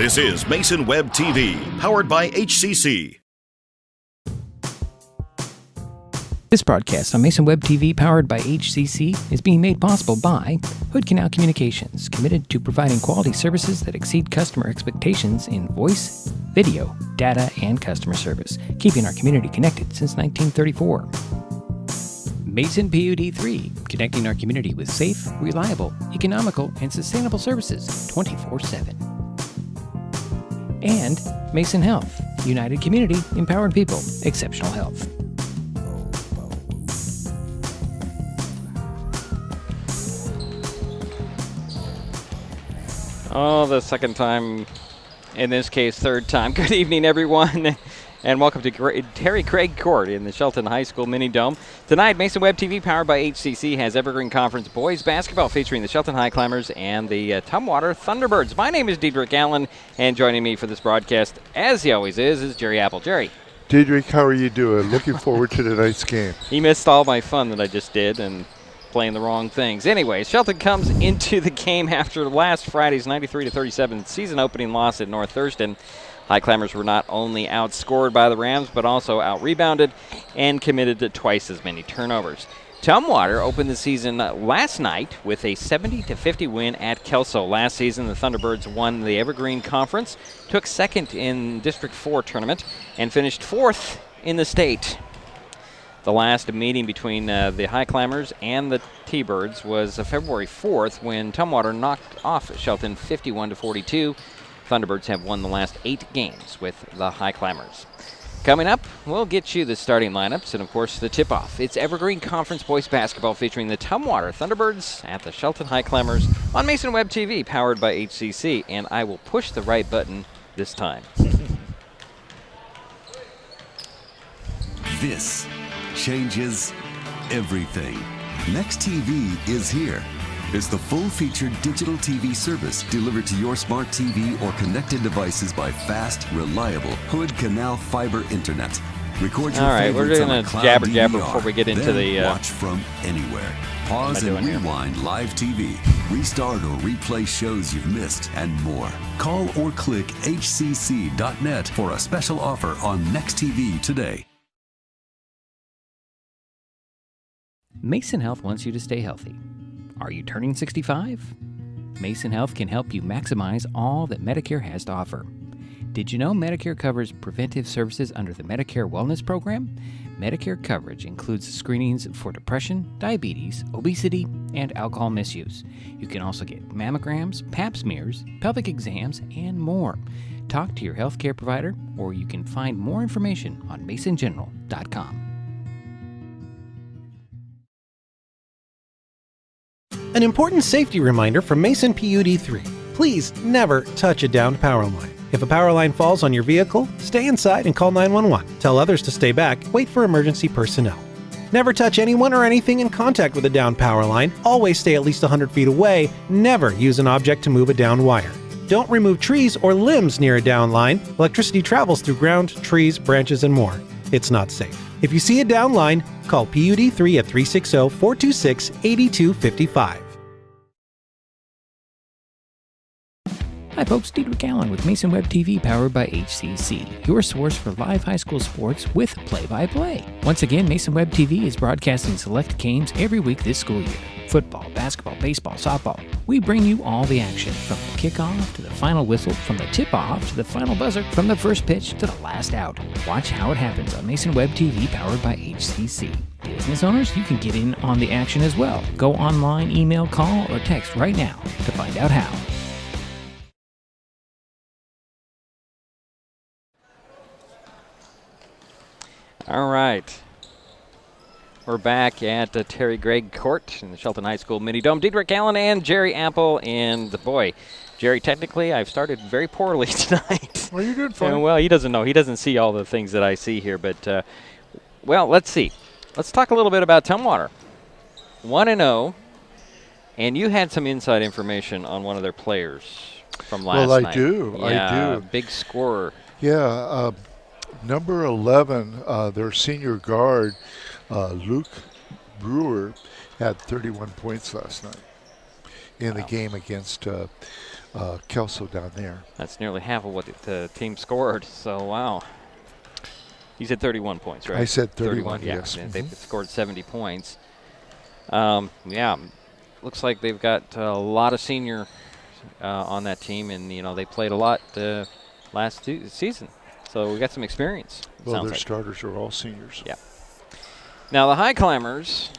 This is Mason Web TV, powered by HCC. This broadcast on Mason Web TV, powered by HCC, is being made possible by Hood Canal Communications, committed to providing quality services that exceed customer expectations in voice, video, data, and customer service, keeping our community connected since 1934. Mason PUD3, connecting our community with safe, reliable, economical, and sustainable services 24/7. And Mason Health, United Community, Empowered People, Exceptional Health. Oh, the second time, in this case, third time. Good evening, everyone, and welcome to Terry Craig Court in the Shelton High School Mini Dome. Tonight, Mason Web TV, powered by HCC, has Evergreen Conference boys basketball featuring the Shelton Highclimbers and the Tumwater Thunderbirds. My name is Diedrich Allen, and joining me for this broadcast, as he always is Jerry Apple. Jerry. Diedrich, how are you doing? Looking forward to tonight's game. He missed all my fun that I just did, and playing the wrong things. Anyway, Shelton comes into the game after last Friday's 93-37 season-opening loss at North Thurston. Highclimbers were not only outscored by the Rams, but also out-rebounded and committed to twice as many turnovers. Tumwater opened the season last night with a 70-50 win at Kelso. Last season, the Thunderbirds won the Evergreen Conference, took second in District 4 tournament, and finished fourth in the state. The last meeting between the Highclimbers and the T-Birds was February 4th when Tumwater knocked off Shelton 51-42. Thunderbirds have won the last 8 games with the Highclimbers. Coming up, we'll get you the starting lineups and, of course, the tip-off. It's Evergreen Conference boys basketball featuring the Tumwater Thunderbirds at the Shelton Highclimbers on Mason Web TV, powered by HCC, and I will push the right button this time. This changes everything. Next TV is here. It's the full-featured digital TV service delivered to your smart TV or connected devices by fast, reliable Hood Canal fiber internet. Record your favorites on a cloud jabber DVR, before we get into the watch from anywhere. Pause and rewind live TV, restart or replay shows you've missed, and more. Call or click hcc.net for a special offer on Next TV today. Mason Health wants you to stay healthy. Are you turning 65? Mason Health can help you maximize all that Medicare has to offer. Did you know Medicare covers preventive services under the Medicare Wellness Program? Medicare coverage includes screenings for depression, diabetes, obesity, and alcohol misuse. You can also get mammograms, pap smears, pelvic exams, and more. Talk to your healthcare provider, or you can find more information on masongeneral.com. An important safety reminder from Mason PUD3. Please never touch a downed power line. If a power line falls on your vehicle, stay inside and call 911. Tell others to stay back. Wait for emergency personnel. Never touch anyone or anything in contact with a downed power line. Always stay at least 100 feet away. Never use an object to move a downed wire. Don't remove trees or limbs near a downed line. Electricity travels through ground, trees, branches, and more. It's not safe. If you see a downed line, call PUD3 at 360-426-8255. Hi folks, Diedrich Allen with Mason Web TV, powered by HCC, your source for live high school sports with play-by-play. Once again, Mason Web TV is broadcasting select games every week this school year. Football, basketball, baseball, softball. We bring you all the action, from the kickoff to the final whistle, from the tip-off to the final buzzer, from the first pitch to the last out. Watch how it happens on Mason Web TV, powered by HCC. Business owners, you can get in on the action as well. Go online, email, call, or text right now to find out how. All right. We're back at Terry Craig Court in the Shelton High School Mini Dome. Diedrich Allen and Jerry Apple, and boy, Jerry, technically I've started very poorly tonight. Well, you're doing fine. Well, he doesn't know. He doesn't see all the things that I see here, but, well, let's see. Let's talk a little bit about Tumwater. 1-0, and you had some inside information on one of their players from last night. Well, I do. Yeah, big scorer. Yeah, number 11, their senior guard, Luke Brewer, had 31 points last night in the game against Kelso down there. That's nearly half of what the team scored. So, wow. You said 31 points, right? I said 31, yeah. yes. They've scored 70 points. Yeah, looks like they've got a lot of senior on that team, and, you know, they played a lot last season. So we got some experience. Well, their starters are all seniors. Yeah. Now, the Highclimbers,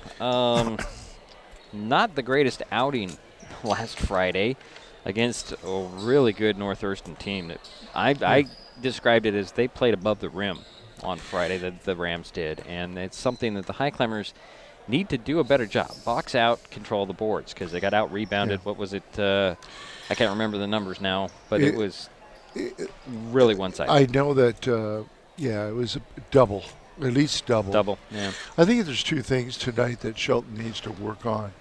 not the greatest outing last Friday against a really good North Thurston team. That I described it as they played above the rim on Friday, the Rams did, and it's something that the Highclimbers need to do a better job. Box out, control the boards, because they got out-rebounded. Yeah. What was it? I can't remember the numbers now, but it was really one-sided. I know that, it was a double, at least double. Double, yeah. I think there's two things tonight that Shelton needs to work on.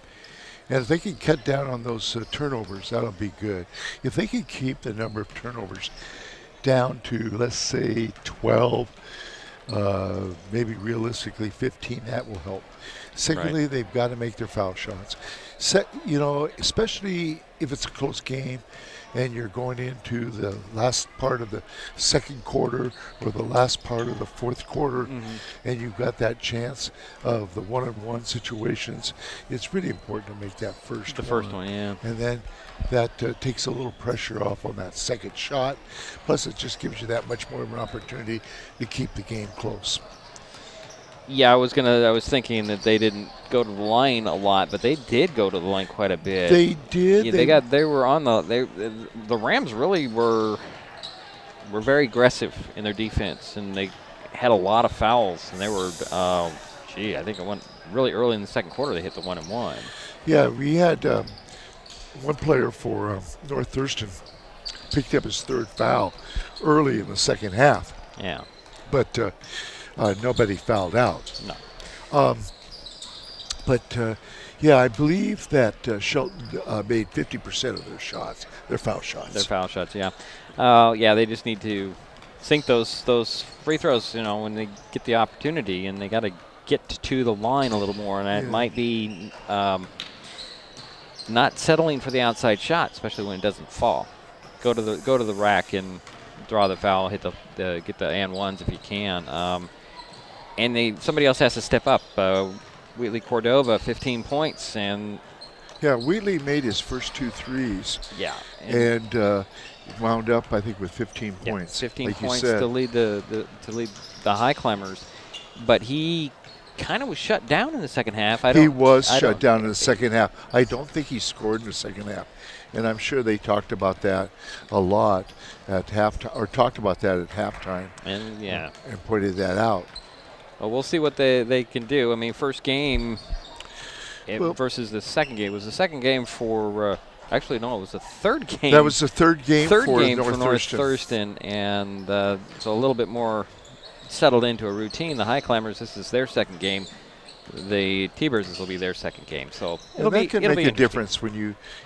And if they can cut down on those turnovers, that'll be good. If they can keep the number of turnovers down to, let's say, 12, maybe realistically 15, that will help. Secondly, they've got to make their foul shots. Especially if it's a close game and you're going into the last part of the second quarter or the last part of the fourth quarter, and you've got that chance of the one-on-one situations, it's really important to make that first one. The first one, yeah. And then that takes a little pressure off on that second shot. Plus, it just gives you that much more of an opportunity to keep the game close. Yeah, I was thinking that they didn't go to the line a lot, but they did go to the line quite a bit. They did. Yeah, they were on the Rams really were very aggressive in their defense, and they had a lot of fouls, and they were I think it went really early in the second quarter. They hit the 1-and-1. Yeah, we had one player for North Thurston picked up his third foul early in the second half. Yeah, but. Nobody fouled out. No. I believe that Shelton made 50% of their shots, their foul shots. Their foul shots, yeah. They just need to sink those free throws, you know, when they get the opportunity, and they got to get to the line a little more, and it might be not settling for the outside shot, especially when it doesn't fall. Go to the rack and draw the foul, get the and ones if you can. And somebody else has to step up. Wheatley Cordova, 15 points, and Wheatley made his first 2 threes. Yeah, and wound up, I think, with 15 points. 15 like points to lead the Highclimbers, but he kind of was shut down in the second half. He was shut down in the second half. I don't think he scored in the second half. And I'm sure they talked about that a lot at halftime, or talked about that at halftime. And and pointed that out. Well, we'll see what they can do. I mean, first game versus the second game. It was the second game for actually no, it was the third game. That was the third game for North Thurston, and so a little bit more settled into a routine. The Highclimbers, this is their second game. The T-Birds, this will be their second game. So it'll make a difference when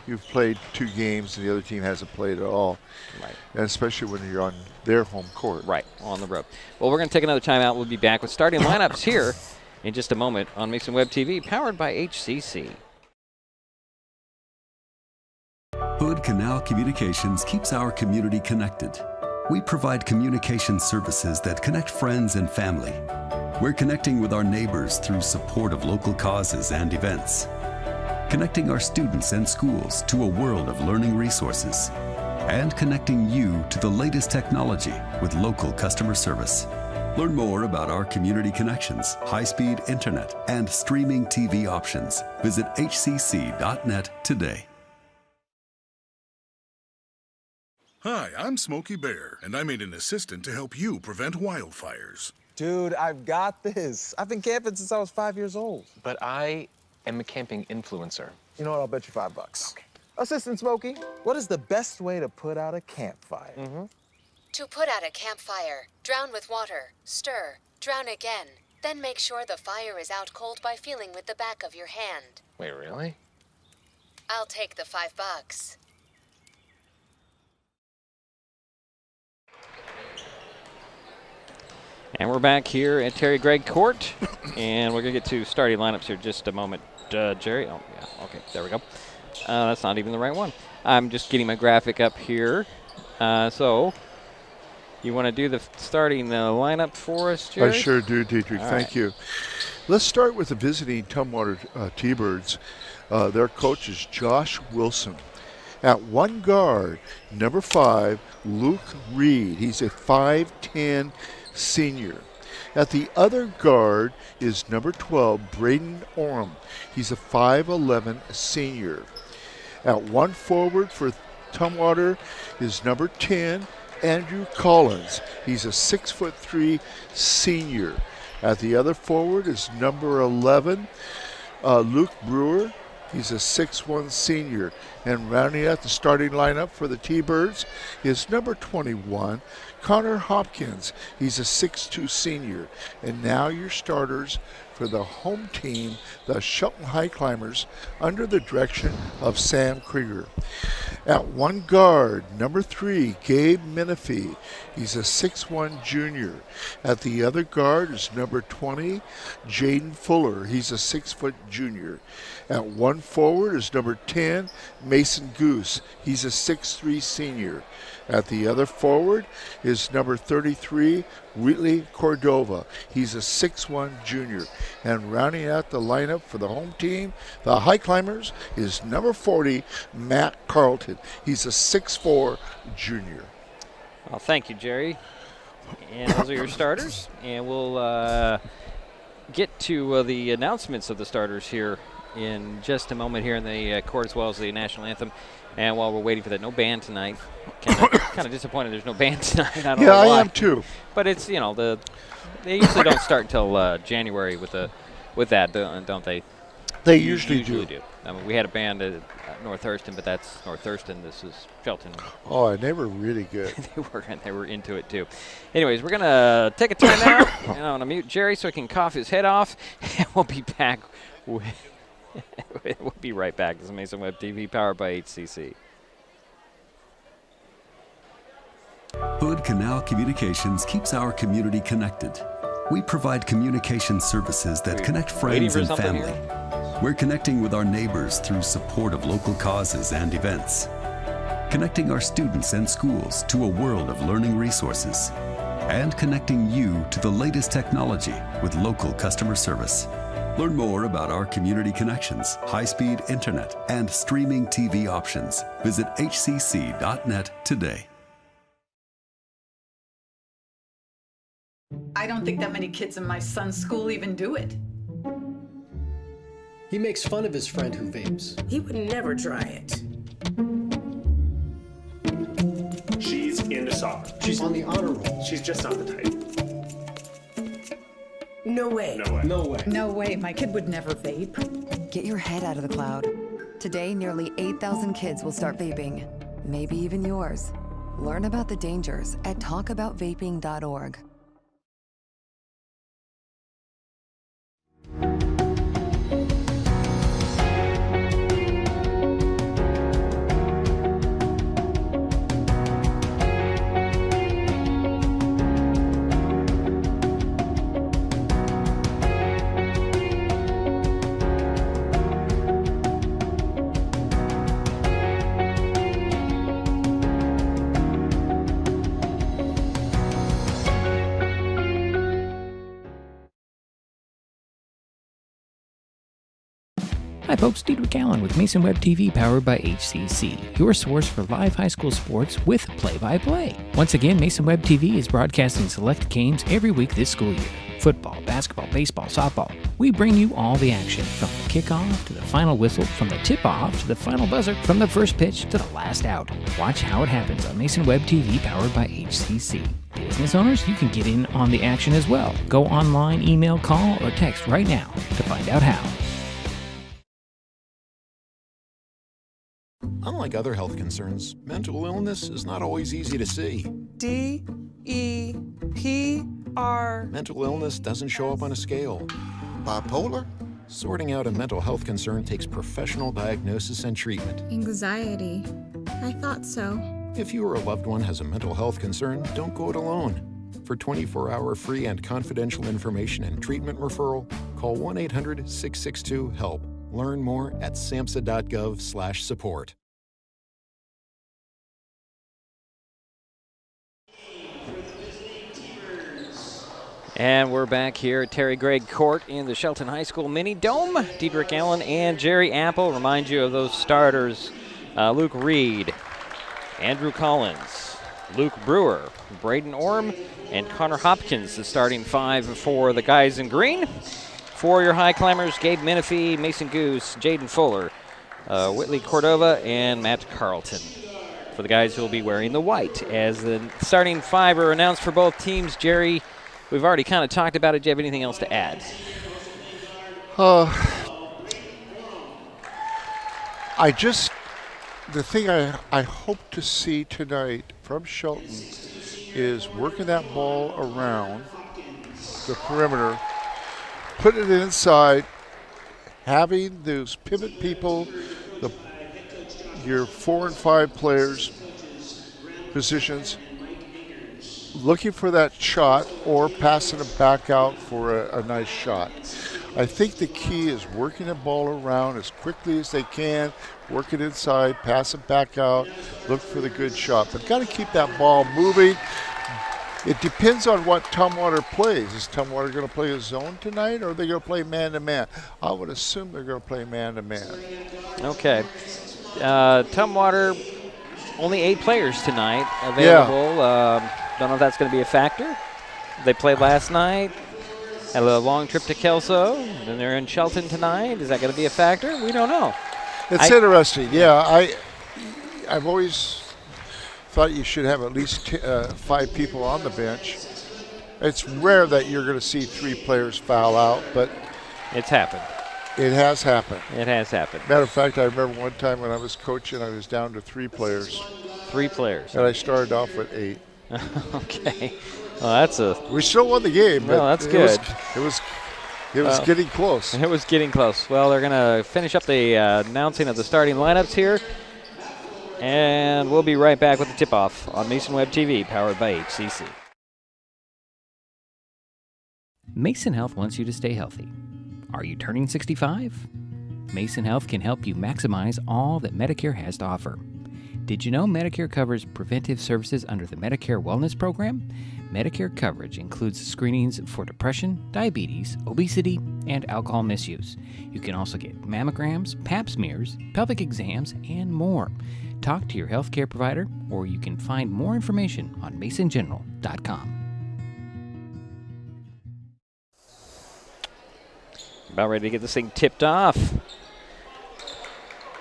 you've played 2 games and the other team hasn't played at all. Right. And especially when you're on their home court. Right, on the road. Well, we're going to take another timeout. We'll be back with starting lineups here in just a moment on Mason Web TV, powered by HCC. Hood Canal Communications keeps our community connected. We provide communication services that connect friends and family. We're connecting with our neighbors through support of local causes and events. Connecting our students and schools to a world of learning resources. And connecting you to the latest technology with local customer service. Learn more about our community connections, high-speed internet, and streaming TV options. Visit hcc.net today. Hi, I'm Smokey Bear, and I made an assistant to help you prevent wildfires. Dude, I've got this. I've been camping since I was 5 years old. But I am a camping influencer. You know what? I'll bet you $5. Okay. Assistant Smokey, what is the best way to put out a campfire? To put out a campfire, drown with water, stir, drown again. Then make sure the fire is out cold by feeling with the back of your hand. Wait, really? I'll take the $5. And we're back here at Terry Gregg Court, and we're going to get to starting lineups here in just a moment. Jerry? Oh, yeah, okay, there we go. That's not even the right one. I'm just getting my graphic up here. So you want to do the starting lineup for us, Jerry? I sure do, Dietrich. Thank you. Let's start with the visiting Tumwater T-Birds. Their coach is Josh Wilson. At one guard, number 5, Luke Reed. He's a 5'10" senior. At the other guard is number 12, Braden Orem. He's a 5'11" senior. At one forward for Tumwater is number 10, Andrew Collins. He's a 6'3" senior. At the other forward is number 11, Luke Brewer. He's a 6'1" senior. And rounding out the starting lineup for the T-Birds is number 21, Connor Hopkins. He's a 6'2" senior. And now your starters for the home team, the Shelton Highclimbers, under the direction of Sam Krieger. At one guard, number 3, Gabe Menifee. He's a 6'1" junior. At the other guard is number 20, Jaden Fuller. He's a 6' junior. At one forward is number 10, Mason Goose. He's a 6'3" senior. At the other forward is number 33, Wheatley Cordova. He's a 6'1" junior. And rounding out the lineup for the home team, the Highclimbers, is number 40, Matt Carlton. He's a 6'4" junior. Well, thank you, Jerry. And those are your starters. And we'll get to the announcements of the starters here in just a moment here in the court, as well as the national anthem. And while we're waiting for that, no band tonight. Kind of disappointed there's no band tonight. I don't know why. I am too. But it's, they usually don't start until January with that, don't they? They usually do. I mean, we had a band at North Thurston, but that's North Thurston. This is Shelton. Oh, and they were really good. They were into it too. Anyways, we're gonna take a timeout. And I'm gonna mute Jerry so he can cough his head off, and we'll be back. We'll be right back. This is Mason Web TV, powered by HCC. Hood Canal Communications keeps our community connected. We provide communication services that connect friends and family. We're connecting with our neighbors through support of local causes and events. Connecting our students and schools to a world of learning resources. And connecting you to the latest technology with local customer service. Learn more about our community connections, high-speed internet, and streaming TV options. Visit hcc.net today. I don't think that many kids in my son's school even do it. He makes fun of his friend who vapes. He would never try it. She's into soccer. She's on the honor roll. She's just not the type. No way. No way. No way. No way. My kid would never vape. Get your head out of the cloud. Today, nearly 8,000 kids will start vaping. Maybe even yours. Learn about the dangers at talkaboutvaping.org. Hi folks, Dietrich Allen with Mason Web TV, powered by HCC, your source for live high school sports with play-by-play. Once again, Mason Web TV is broadcasting select games every week this school year. Football, basketball, baseball, softball. We bring you all the action, from the kickoff to the final whistle, from the tip-off to the final buzzer, from the first pitch to the last out. Watch how it happens on Mason Web TV, powered by HCC. Business owners, you can get in on the action as well. Go online, email, call, or text right now to find out how. Unlike other health concerns, mental illness is not always easy to see. D-E-P-R. Mental illness doesn't show up on a scale. Bipolar? Sorting out a mental health concern takes professional diagnosis and treatment. Anxiety. I thought so. If you or a loved one has a mental health concern, don't go it alone. For 24-hour free and confidential information and treatment referral, call 1-800-662-HELP. Learn more at samhsa.gov/support. And we're back here at Terry Gregg Court in the Shelton High School Mini Dome. Diedrich Allen and Jerry Apple remind you of those starters. Luke Reed, Andrew Collins, Luke Brewer, Braden Orm, and Connor Hopkins, the starting 5 for the guys in green. For your Highclimbers, Gabe Menifee, Mason Goose, Jaden Fuller, Whitley Cordova, and Matt Carlton. For the guys who will be wearing the white. As the starting 5 are announced for both teams, Jerry, we've already kind of talked about it. Do you have anything else to add? The thing I hope to see tonight from Shelton is working that ball around the perimeter, putting it inside, having those pivot people, your 4 and 5 players, positions, looking for that shot or passing it back out for a nice shot. I think the key is working the ball around as quickly as they can, work it inside, pass it back out, look for the good shot. But got to keep that ball moving. It depends on what Tumwater plays. Is Tumwater going to play a zone tonight, or are they going to play man-to-man? I would assume they're going to play man-to-man. Okay. Tumwater, only 8 players tonight available. Don't know if that's going to be a factor. They played last night. Had a long trip to Kelso. Then they're in Shelton tonight. Is that going to be a factor? We don't know. It's interesting. Yeah, I've always thought you should have at least 5 people on the bench. It's rare that you're going to see 3 players foul out, but it's happened. It has happened. It has happened. Matter of fact, I remember one time when I was coaching, I was down to 3 players. 3 players. And I started off with 8. Okay. Well, we still won the game. Well, that's good. It was getting close. It was getting close. Well, they're going to finish up the announcing of the starting lineups here. And we'll be right back with the tip-off on Mason Web TV, powered by HCC. Mason Health wants you to stay healthy. Are you turning 65? Mason Health can help you maximize all that Medicare has to offer. Did you know Medicare covers preventive services under the Medicare Wellness Program? Medicare coverage includes screenings for depression, diabetes, obesity, and alcohol misuse. You can also get mammograms, pap smears, pelvic exams, and more. Talk to your healthcare provider, or you can find more information on masongeneral.com. About ready to get this thing tipped off.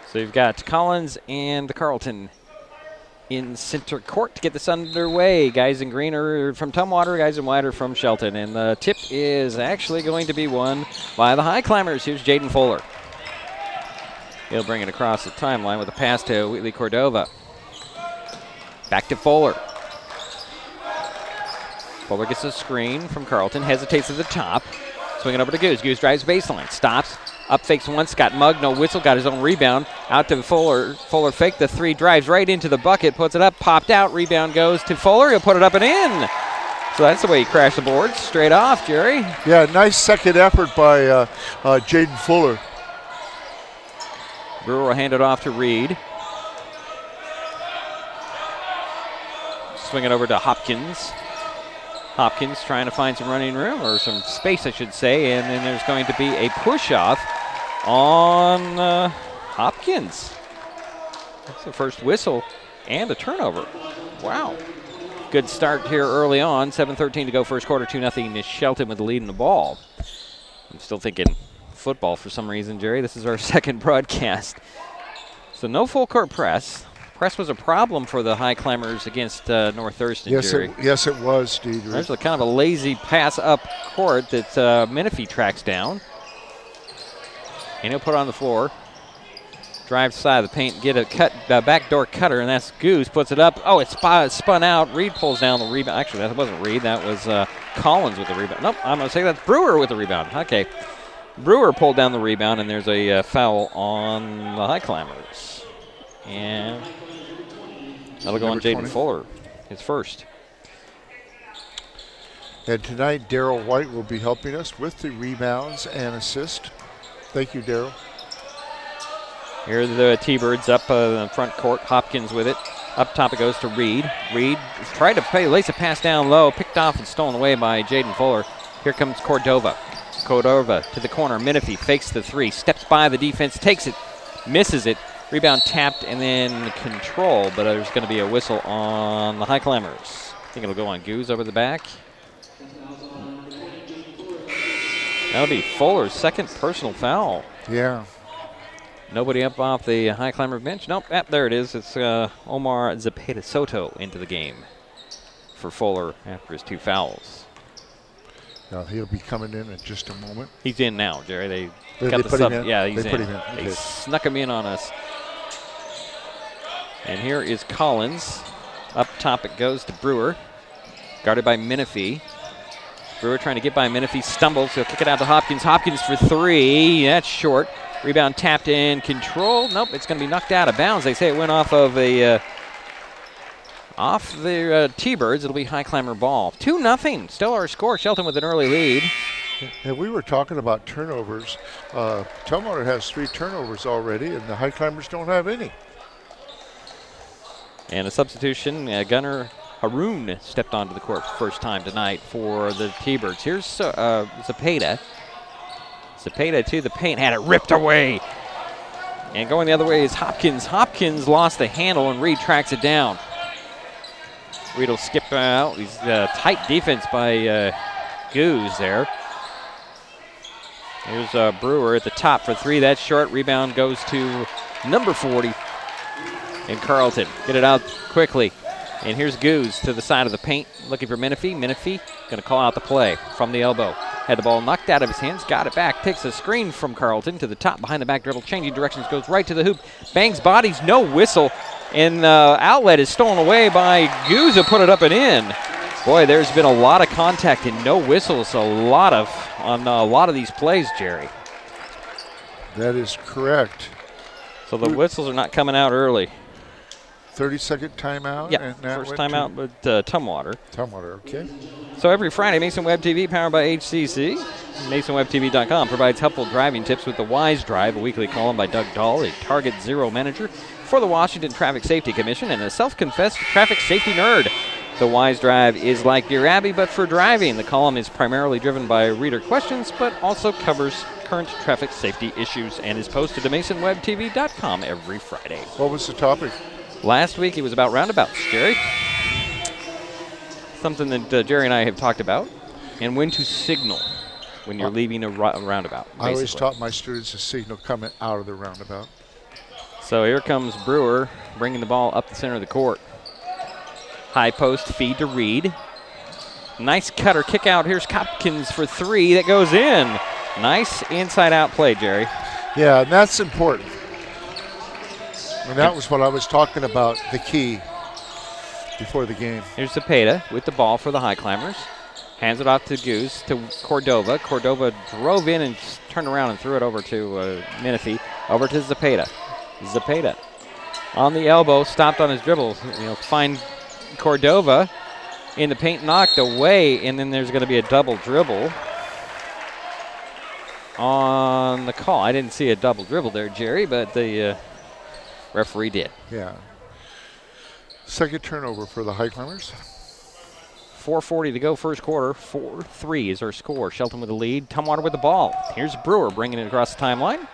So you've got Collins and Carlton in center court to get this underway. Guys in green are from Tumwater, guys in white are from Shelton. And the tip is actually going to be won by the Highclimbers. Here's Jaden Fuller. He'll bring it across the timeline with a pass to Whitley Cordova. Back to Fuller. Fuller gets a screen from Carlton, hesitates at the top. Swinging over to Goose. Goose drives baseline, stops. Up fakes once, got mugged, no whistle, got his own rebound. Out to Fuller. Fuller faked the 3, drives right into the bucket, puts it up, popped out. Rebound goes to Fuller. He'll put it up and in. So that's the way he crashed the boards. Straight off, Jerry. Yeah, nice second effort by Jaden Fuller. Brewer will hand it off to Reed. Swing it over to Hopkins. Hopkins trying to find some running room, or some space, I should say, and then there's going to be a push-off on Hopkins. That's the first whistle and a turnover. Wow. Good start here early on. 7:13 to go first quarter, 2-0 is Shelton with the lead in the ball. I'm still thinking football for some reason, Jerry. This is our second broadcast. So no full court press. Press was a problem for the Highclimbers against North Thurston, Jerry. Yes, it was, Steve. There's a kind of a lazy pass up court that Menifee tracks down. And he'll put it on the floor. Drives side of the paint, get a backdoor cutter, and that's Goose. Puts it up. Oh, it's spun out. Reed pulls down the rebound. Actually, that wasn't Reed. That was Collins with the rebound. Nope, I'm going to say that's Brewer with the rebound. Okay. Brewer pulled down the rebound, and there's a foul on the Highclimbers. And that'll go on Jaden Fuller, his first. And tonight, Daryl White will be helping us with the rebounds and assist. Thank you, Daryl. Here are the T-Birds up in the front court. Hopkins with it. Up top it goes to Reed. Reed tried to lace a pass down low, picked off and stolen away by Jaden Fuller. Here comes Cordova. Cordova to the corner. Menifee fakes the three, steps by the defense, takes it, misses it. Rebound tapped and then control, but there's going to be a whistle on the Highclimbers. I think it'll go on Goose over the back. That'll be Fuller's second personal foul. Yeah. Nobody up off the Highclimber bench. Nope, there it is. It's Omar Zepeda Soto into the game for Fuller after his 2 fouls. Now he'll be coming in just a moment. He's in now, Jerry. They They got the put sub. him in? Yeah, he's They in. put him in. They Okay. snuck him in on us. And here is Collins. Up top it goes to Brewer. Guarded by Menifee. Brewer trying to get by Menifee. Stumbles. He'll kick it out to Hopkins. Hopkins for 3. That's short. Rebound tapped in. Control. Nope, it's going to be knocked out of bounds. They say it went off of the T-Birds. It'll be Highclimber ball. 2-0. Still our score. Shelton with an early lead. And we were talking about turnovers. Tumwater has 3 turnovers already, and the Highclimbers don't have any. And a substitution, Gunnar Haroon stepped onto the court first time tonight for the T-Birds. Here's Zepeda. Zepeda to the paint, had it ripped away. And going the other way is Hopkins. Hopkins lost the handle, and Reed tracks it down. Reed will skip out. He's tight defense by Goose there. Here's Brewer at the top for 3. That's short. Rebound goes to number 40. And Carlton, get it out quickly. And here's Goose to the side of the paint, looking for Menifee. Menifee going to call out the play from the elbow. Had the ball knocked out of his hands, got it back, takes a screen from Carlton to the top, behind the back dribble, changing directions, goes right to the hoop, bangs bodies, no whistle, and outlet is stolen away by Goose, who put it up and in. Boy, there's been a lot of contact and no whistles, on a lot of these plays, Jerry. That is correct. So the whistles are not coming out early. 30-second timeout. Yeah, and that first went timeout with Tumwater. Tumwater, okay. So every Friday, Mason Web TV, powered by HCC. MasonWebTV.com provides helpful driving tips with the Wise Drive, a weekly column by Doug Dahl, a Target Zero manager for the Washington Traffic Safety Commission and a self-confessed traffic safety nerd. The Wise Drive is like Dear Abby, but for driving. The column is primarily driven by reader questions, but also covers current traffic safety issues and is posted to MasonWebTV.com every Friday. What was the topic? Last week it was about roundabouts, Jerry. Something that Jerry and I have talked about. And when to signal when you're leaving a roundabout. Basically. I always taught my students to signal coming out of the roundabout. So here comes Brewer bringing the ball up the center of the court. High post feed to Reed. Nice cutter kick out. Here's Hopkins for 3. That goes in. Nice inside out play, Jerry. Yeah, and that's important. And that was what I was talking about, the key before the game. Here's Zepeda with the ball for the Highclimbers. Hands it off to Goose, to Cordova. Cordova drove in and turned around and threw it over to Menifee. Over to Zepeda. Zepeda on the elbow, stopped on his dribble. Find Cordova in the paint, knocked away, and then there's going to be a double dribble on the call. I didn't see a double dribble there, Jerry, but the referee did. Yeah. Second turnover for the Highclimbers. 4:40 to go first quarter. 4-3 is our score. Shelton with the lead. Tumwater with the ball. Here's Brewer bringing it across the timeline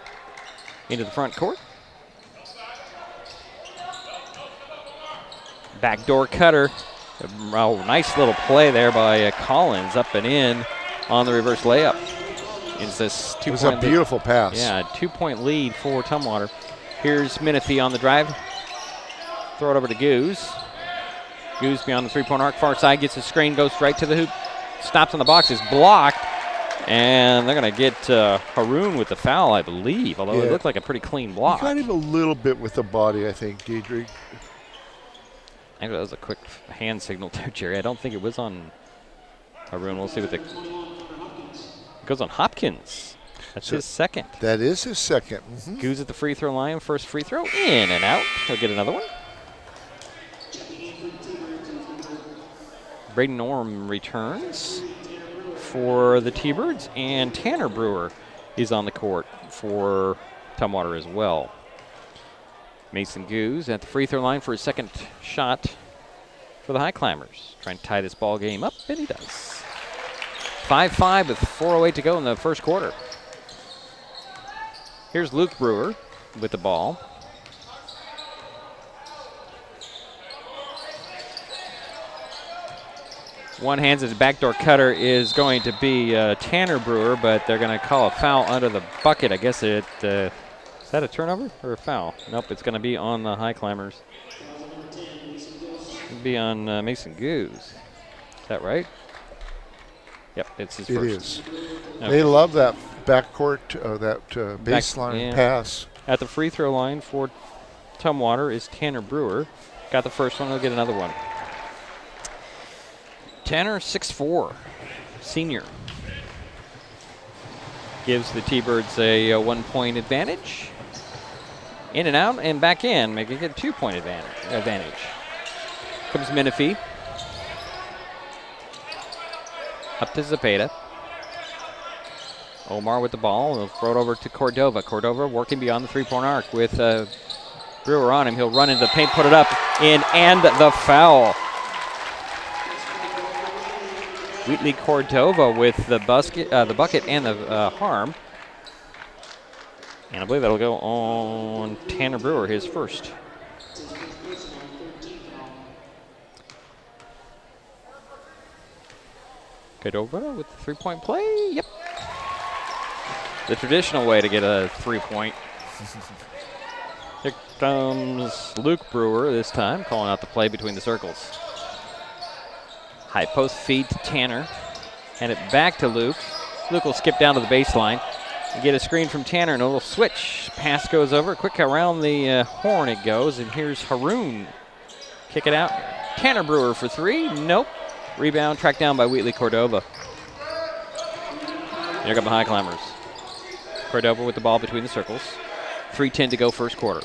into the front court. Backdoor cutter. Oh, nice little play there by Collins, up and in on the reverse layup. It's this 2-point. It was a beautiful pass. Yeah, 2-point lead for Tumwater. Here's Menifee on the drive. Throw it over to Goose. Goose beyond the three-point arc, far side, gets a screen, goes right to the hoop. Stops on the box, is blocked. And they're going to get Haroon with the foul, I believe, although it looked like a pretty clean block. He got him a little bit with the body, I think, Diedrich. I think that was a quick hand signal there, Jerry. I don't think it was on Haroon. We'll see what it goes on Hopkins. That's his second. That is his second. Goose at the free throw line. First free throw in and out. He'll get another one. Braden Norm returns for the T-Birds, and Tanner Brewer is on the court for Tumwater as well. Mason Goose at the free throw line for his second shot for the Highclimbers. Trying to tie this ball game up, and he does. 5-5 with 4:08 to go in the first quarter. Here's Luke Brewer with the ball. One-handed backdoor cutter is going to be Tanner Brewer, but they're going to call a foul under the bucket. I guess is that a turnover or a foul? Nope, it's going to be on the Highclimbers. It'll be on Mason Goose. Is that right? Yep, it's his first. It is. Okay. They love that backcourt, that baseline pass. At the free throw line for Tumwater is Tanner Brewer. Got the first one, he'll get another one. Tanner, 6'4", senior. Gives the T-Birds a 1-point advantage. In and out and back in, making it a 2-point advantage. Comes Menifee. Up to Zepeda. Omar with the ball. He'll throw it over to Cordova. Cordova working beyond the three-point arc with Brewer on him. He'll run into the paint, put it up, in, and the foul. Wheatley Cordova with the bucket and the harm. And I believe that'll go on Tanner Brewer, his first. Cordova with the three-point play. Yep. The traditional way to get a three-point. Here comes Luke Brewer this time, calling out the play between the circles. High post feed to Tanner. Hand it back to Luke. Luke will skip down to the baseline and get a screen from Tanner, and a little switch. Pass goes over. Quick around the horn it goes, and here's Haroon. Kick it out. Tanner Brewer for three. Nope. Rebound tracked down by Wheatley Cordova. Here come the Highclimbers. Cordova with the ball between the circles. 3:10 to go first quarter.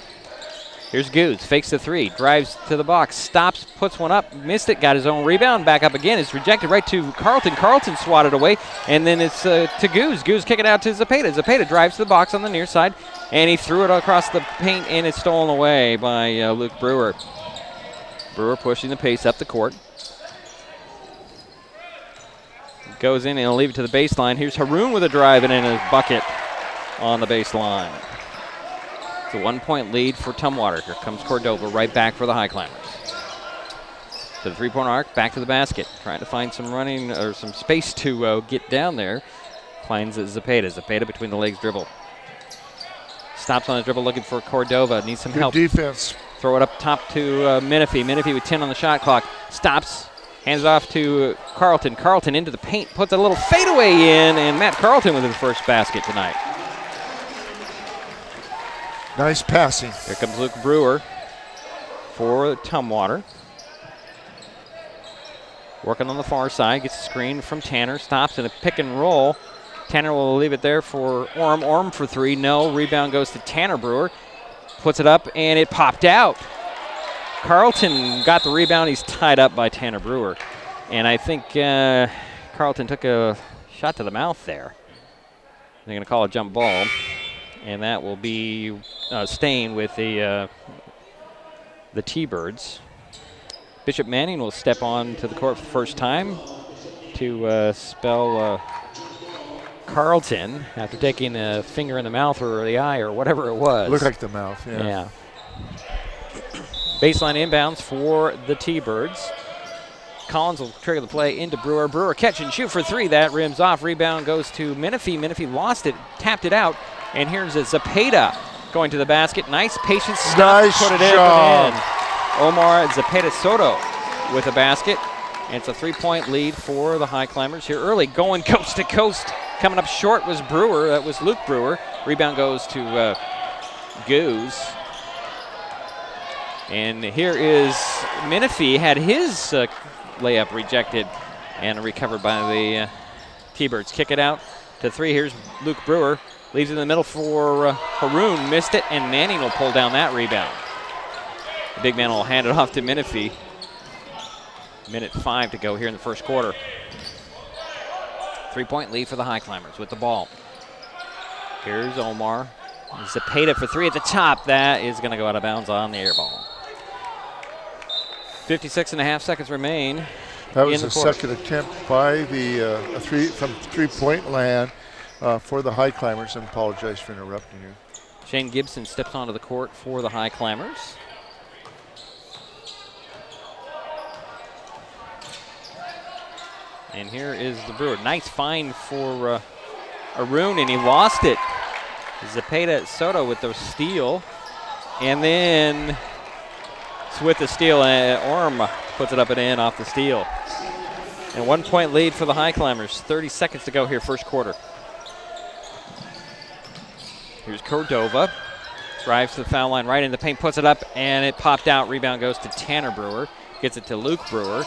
Here's Goose, fakes the three, drives to the box, stops, puts one up, missed it, got his own rebound, back up again. It's rejected right to Carlton. Carlton swatted away, and then it's to Goose. Goose kick it out to Zepeda. Zepeda drives to the box on the near side, and he threw it across the paint, and it's stolen away by Luke Brewer. Brewer pushing the pace up the court. Goes in, and he'll leave it to the baseline. Here's Haroon with a drive, and in his bucket on the baseline. It's a 1-point lead for Tumwater. Here comes Cordova right back for the Highclimbers. To the three-point arc, back to the basket. Trying to find some running or some space to get down there. Finds Zepeda. Zepeda between the legs dribble. Stops on the dribble looking for Cordova. Needs some help. Good defense. Throw it up top to Menifee. Menifee with 10 on the shot clock. Stops. Hands it off to Carlton. Carlton into the paint. Puts a little fadeaway in, and Matt Carlton with his first basket tonight. Nice passing. Here comes Luke Brewer for Tumwater. Working on the far side, gets a screen from Tanner, stops in a pick and roll. Tanner will leave it there for Orm. Orm for three, no. Rebound goes to Tanner Brewer. Puts it up, and it popped out. Carlton got the rebound. He's tied up by Tanner Brewer. And I think Carlton took a shot to the mouth there. They're going to call a jump ball. And that will be staying with the T-Birds. Bishop Manning will step on to the court for the first time to spell Carlton after taking a finger in the mouth or the eye or whatever it was. Looked like the mouth, yeah. Baseline inbounds for the T-Birds. Collins will trigger the play into Brewer. Brewer catch and shoot for three. That rims off. Rebound goes to Menifee. Menifee lost it, tapped it out. And here's a Zepeda going to the basket. Nice patience. Nice put it job. in. Omar Zepeda Soto with a basket. And it's a 3-point lead for the Highclimbers here early. Going coast to coast. Coming up short was Brewer. That was Luke Brewer. Rebound goes to Goose. And here is Menifee. Had his layup rejected and recovered by the T-Birds. Kick it out to three. Here's Luke Brewer. Leaves it in the middle for Haroon. Missed it, and Manning will pull down that rebound. The big man will hand it off to Menifee. 1:05 to go here in the first quarter. 3-point lead for the Highclimbers with the ball. Here's Omar. Zepeda for three at the top. That is going to go out of bounds on the air ball. 56.5 seconds remain. That was the second attempt by the from three-point land for the Highclimbers, and apologize for interrupting you. Shane Gibson steps onto the court for the Highclimbers. And here is the Brewer. Nice find for Arun, and he lost it. Zepeda Soto with the steal. And then with the steal, Orm puts it up and in off the steal. And 1 point lead for the Highclimbers. 30 seconds to go here, first quarter. Here's Cordova. Drives to the foul line, right in the paint, puts it up, and it popped out. Rebound goes to Tanner Brewer. Gets it to Luke Brewer.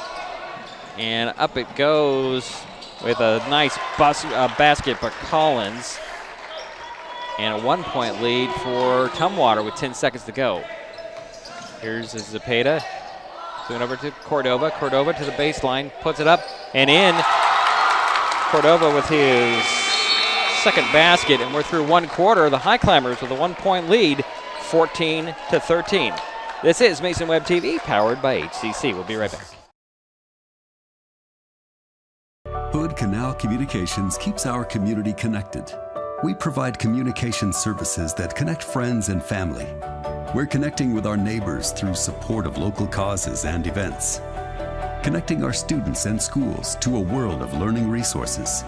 And up it goes with a nice basket by Collins. And a 1 point lead for Tumwater with 10 seconds to go. Here's Zepeda. Soon over to Cordova. Cordova to the baseline, puts it up and in. Cordova with his second basket, and we're through one quarter. The Highclimbers with a 1 point lead, 14-13. This is Mason Web TV, powered by HCC. We'll be right back. Hood Canal Communications keeps our community connected. We provide communication services that connect friends and family. We're connecting with our neighbors through support of local causes and events. Connecting our students and schools to a world of learning resources.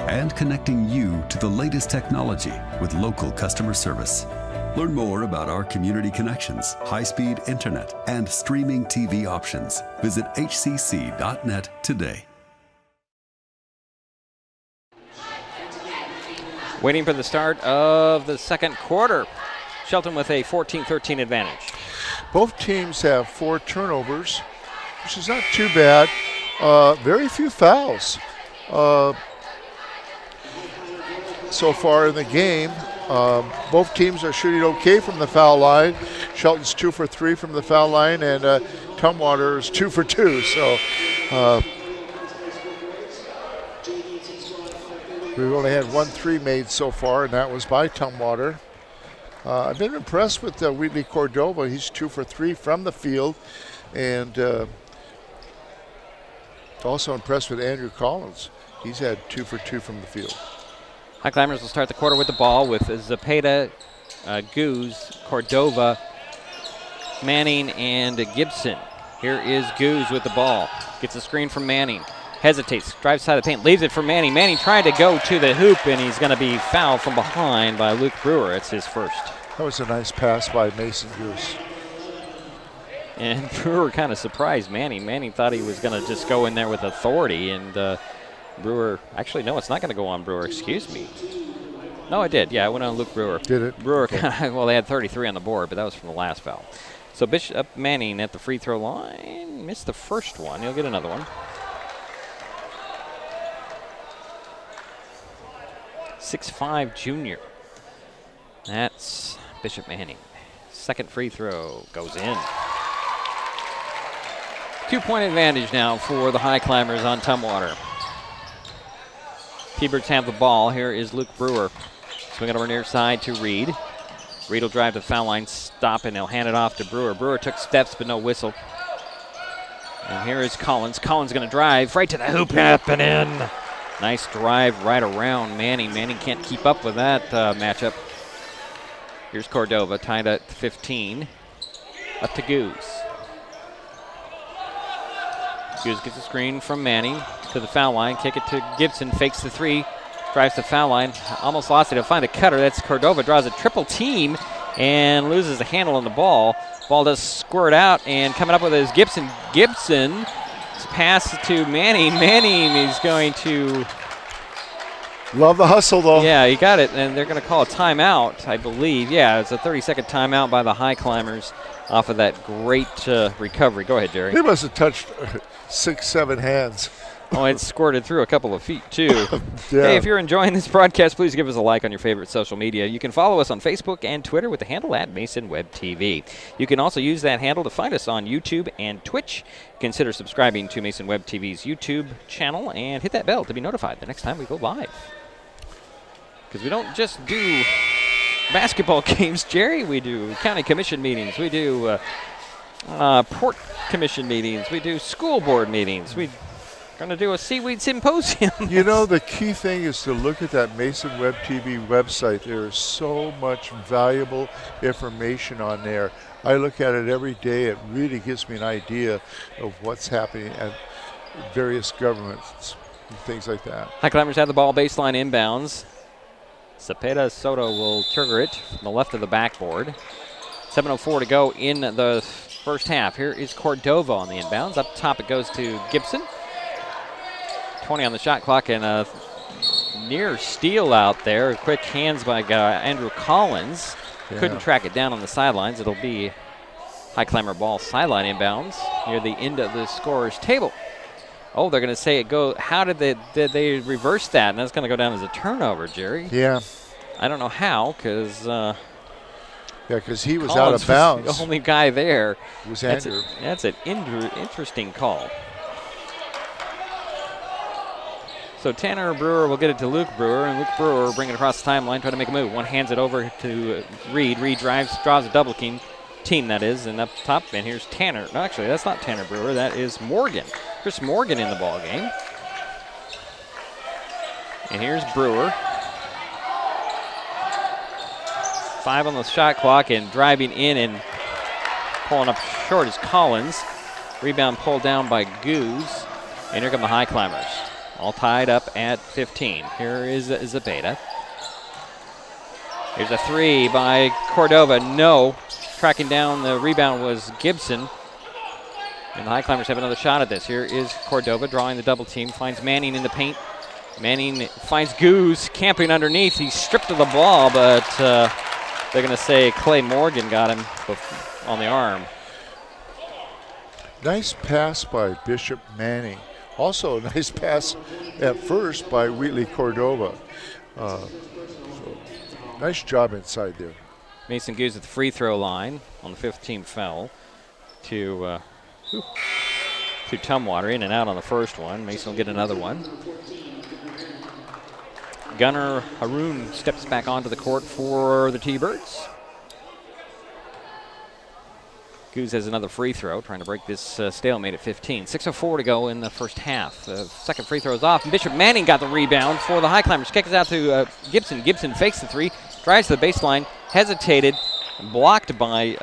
And connecting you to the latest technology with local customer service. Learn more about our community connections, high-speed internet, and streaming TV options. Visit hcc.net today. Waiting for the start of the second quarter. Shelton with a 14-13 advantage. Both teams have 4 turnovers, which is not too bad. Very few fouls so far in the game. Both teams are shooting okay from the foul line. Shelton's 2 for 3 from the foul line, and Tumwater is 2 for 2. So we've only had 1 3 made so far, and that was by Tumwater. I've been impressed with Wheatley Cordova. He's 2 for 3 from the field, and also impressed with Andrew Collins. He's had 2 for 2 from the field. Highclimbers will start the quarter with the ball with Zepeda, Goose, Cordova, Manning, and Gibson. Here is Goose with the ball. Gets a screen from Manning. Hesitates, drives side of the paint, leaves it for Manning. Manning trying to go to the hoop, and he's going to be fouled from behind by Luke Brewer. It's his first. That was a nice pass by Mason Goose. And Brewer kind of surprised Manning. Manning thought he was going to just go in there with authority, and Brewer, actually, no, it's not going to go on Brewer, excuse me. No, it did. Yeah, it went on Luke Brewer. Did it? Brewer, okay. Well, they had 33 on the board, but that was from the last foul. So Bishop Manning at the free throw line, missed the first one. He'll get another one. 6'5" junior. That's Bishop Manning. Second free throw goes in. 2 point advantage now for the Highclimbers on Tumwater. T-Birds have the ball. Here is Luke Brewer. Swinging over near side to Reed. Reed will drive to the foul line, stop, and they'll hand it off to Brewer. Brewer took steps, but no whistle. And here is Collins. Collins going to drive right to the hoop, up and in. Nice drive right around Manning. Manning can't keep up with that matchup. Here's Cordova, tied at 15. Up to Goose. Goose gets a screen from Manning to the foul line. Kick it to Gibson, fakes the three, drives the foul line. Almost lost it. He'll find a cutter. That's Cordova. Draws a triple team and loses the handle on the ball. Ball does squirt out, and coming up with it is Gibson. Gibson pass to Manning. Manning is going to... Love the hustle, though. Yeah, he got it, and they're going to call a timeout, I believe. Yeah, it's a 30-second timeout by the Highclimbers off of that great recovery. Go ahead, Jerry. He must have touched 6-7 hands. Oh, it squirted through a couple of feet, too. Yeah. Hey, if you're enjoying this broadcast, please give us a like on your favorite social media. You can follow us on Facebook and Twitter with the handle at Mason Web TV. You can also use that handle to find us on YouTube and Twitch. Consider subscribing to Mason Web TV's YouTube channel and hit that bell to be notified the next time we go live. Because we don't just do basketball games, Jerry. We do county commission meetings. We do port commission meetings. We do school board meetings. We're going to do a seaweed symposium. You know, the key thing is to look at that Mason Web TV website. There is so much valuable information on there. I look at it every day. It really gives me an idea of what's happening at various governments and things like that. Highclimbers have the ball baseline inbounds. Cepeda Soto will trigger it from the left of the backboard. 7:04 to go in the first half. Here is Cordova on the inbounds. Up top it goes to Gibson. 20 on the shot clock and a near steal out there. Quick hands by Andrew Collins. Yeah. Couldn't track it down on the sidelines. It'll be Highclimber ball sideline inbounds near the end of the scorer's table. Oh, they're going to say it go. How did they reverse that? And that's going to go down as a turnover, Jerry. Yeah. I don't know how, because yeah, because he was Collins out of bounds. Was the only guy there. It was Andrew. That's an interesting call. So Tanner Brewer will get it to Luke Brewer, and Luke Brewer will bring it across the timeline, trying to make a move. One hands it over to Reed. Reed draws a double team, that is, and up top, and here's Tanner. No, actually, that's not Tanner Brewer. That is Morgan. Chris Morgan in the ball game. And here's Brewer. 5 on the shot clock, and driving in and pulling up short is Collins. Rebound pulled down by Goose. And here come the Highclimbers. All tied up at 15. Here is Zepeda. Here's a 3 by Cordova. No. Tracking down the rebound was Gibson. And the Highclimbers have another shot at this. Here is Cordova drawing the double team. Finds Manning in the paint. Manning finds Goose camping underneath. He's stripped of the ball, but they're going to say Clay Morgan got him on the arm. Nice pass by Bishop Manning. Also a nice pass at first by Wheatley Cordova. So nice job inside there. Mason Goose at the free throw line on the 15th foul to Tumwater. In and out on the first one. Mason will get another one. Gunnar Haroon steps back onto the court for the T-Birds. Goose has another free throw, trying to break this stalemate at 15. 6:04 to go in the first half. The second free throw is off. Bishop Manning got the rebound for the Highclimbers. Kicks it out to Gibson. Gibson fakes the 3, drives to the baseline, hesitated, blocked by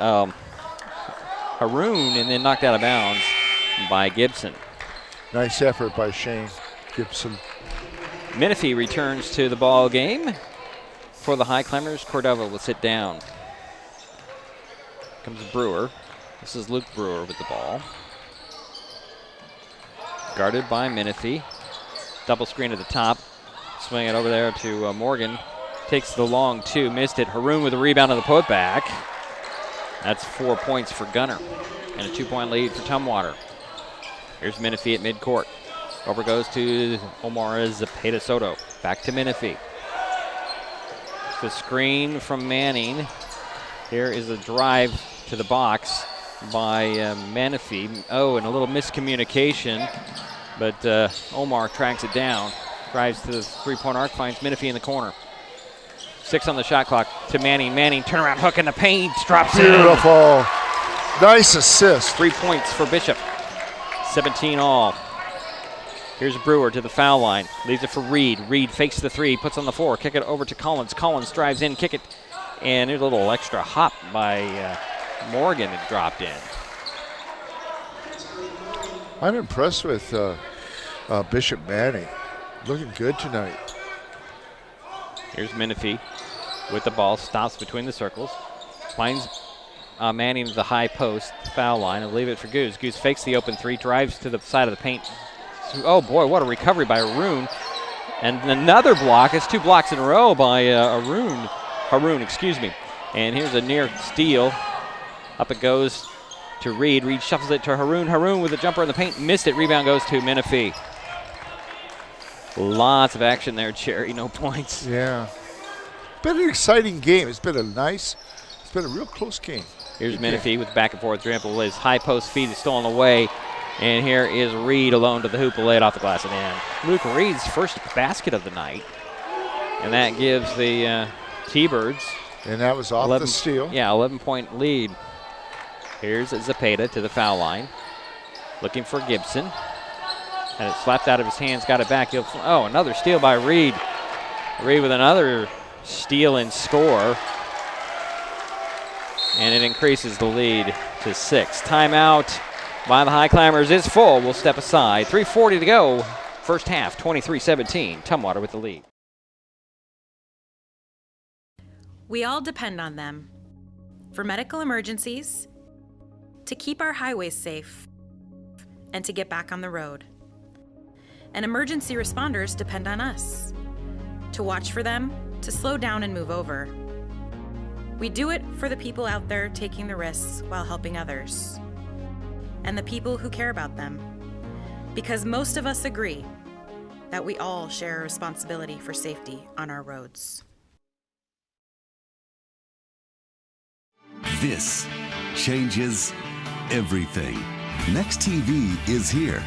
Haroon, and then knocked out of bounds by Gibson. Nice effort by Shane Gibson. Menifee returns to the ball game for the Highclimbers. Cordova will sit down. Comes Brewer. This is Luke Brewer with the ball. Guarded by Menifee. Double screen at the top. Swing it over there to Morgan. Takes the long 2, missed it. Haroon with a rebound on the putback. That's 4 points for Gunner. And a 2-point lead for Tumwater. Here's Menifee at midcourt. Over goes to Omar Zepeda Soto. Back to Menifee. The screen from Manning. Here is a drive to the box by Menifee. Oh, and a little miscommunication, but Omar tracks it down. Drives to the three-point arc, finds Menifee in the corner. 6 on the shot clock to Manning. Manning, turnaround hook in the paint, drops it. Beautiful. Nice assist. 3 points for Bishop. 17 all. Here's Brewer to the foul line. Leaves it for Reed. Reed fakes the 3, puts on the 4, kick it over to Collins. Collins drives in, kick it. And there's a little extra hop by Morgan that dropped in. I'm impressed with Bishop Manning. Looking good tonight. Here's Menifee with the ball. Stops between the circles. Finds Manning at the high post, foul line. I'll leave it for Goose. Goose fakes the open 3, drives to the side of the paint. Oh, boy, what a recovery by Haroon. And another block. It's 2 blocks in a row by Haroon, excuse me. And here's a near steal. Up it goes to Reed. Reed shuffles it to Haroon. Haroon with a jumper in the paint. Missed it. Rebound goes to Menifee. Lots of action there, Cherry. No points. Yeah. It's been an exciting game. It's been a real close game. Here's Menifee with back and forth dribble. His high post feed is stolen away. And here is Reed alone to the hoop. Will lay it off the glass and in. Luke Reed's first basket of the night. And that gives the T-Birds And that was off the steal. Yeah, 11-point lead. Here's Zepeda to the foul line. Looking for Gibson. And it slapped out of his hands, got it back. Oh, another steal by Reed. Reed with another steal and score. And it increases the lead to 6. Timeout by the Highclimbers is full. We'll step aside. 3:40 to go. First half, 23-17. Tumwater with the lead. We all depend on them for medical emergencies, to keep our highways safe, and to get back on the road. And emergency responders depend on us to watch for them, to slow down and move over. We do it for the people out there taking the risks while helping others, and the people who care about them, because most of us agree that we all share a responsibility for safety on our roads. This changes everything. Next TV is here.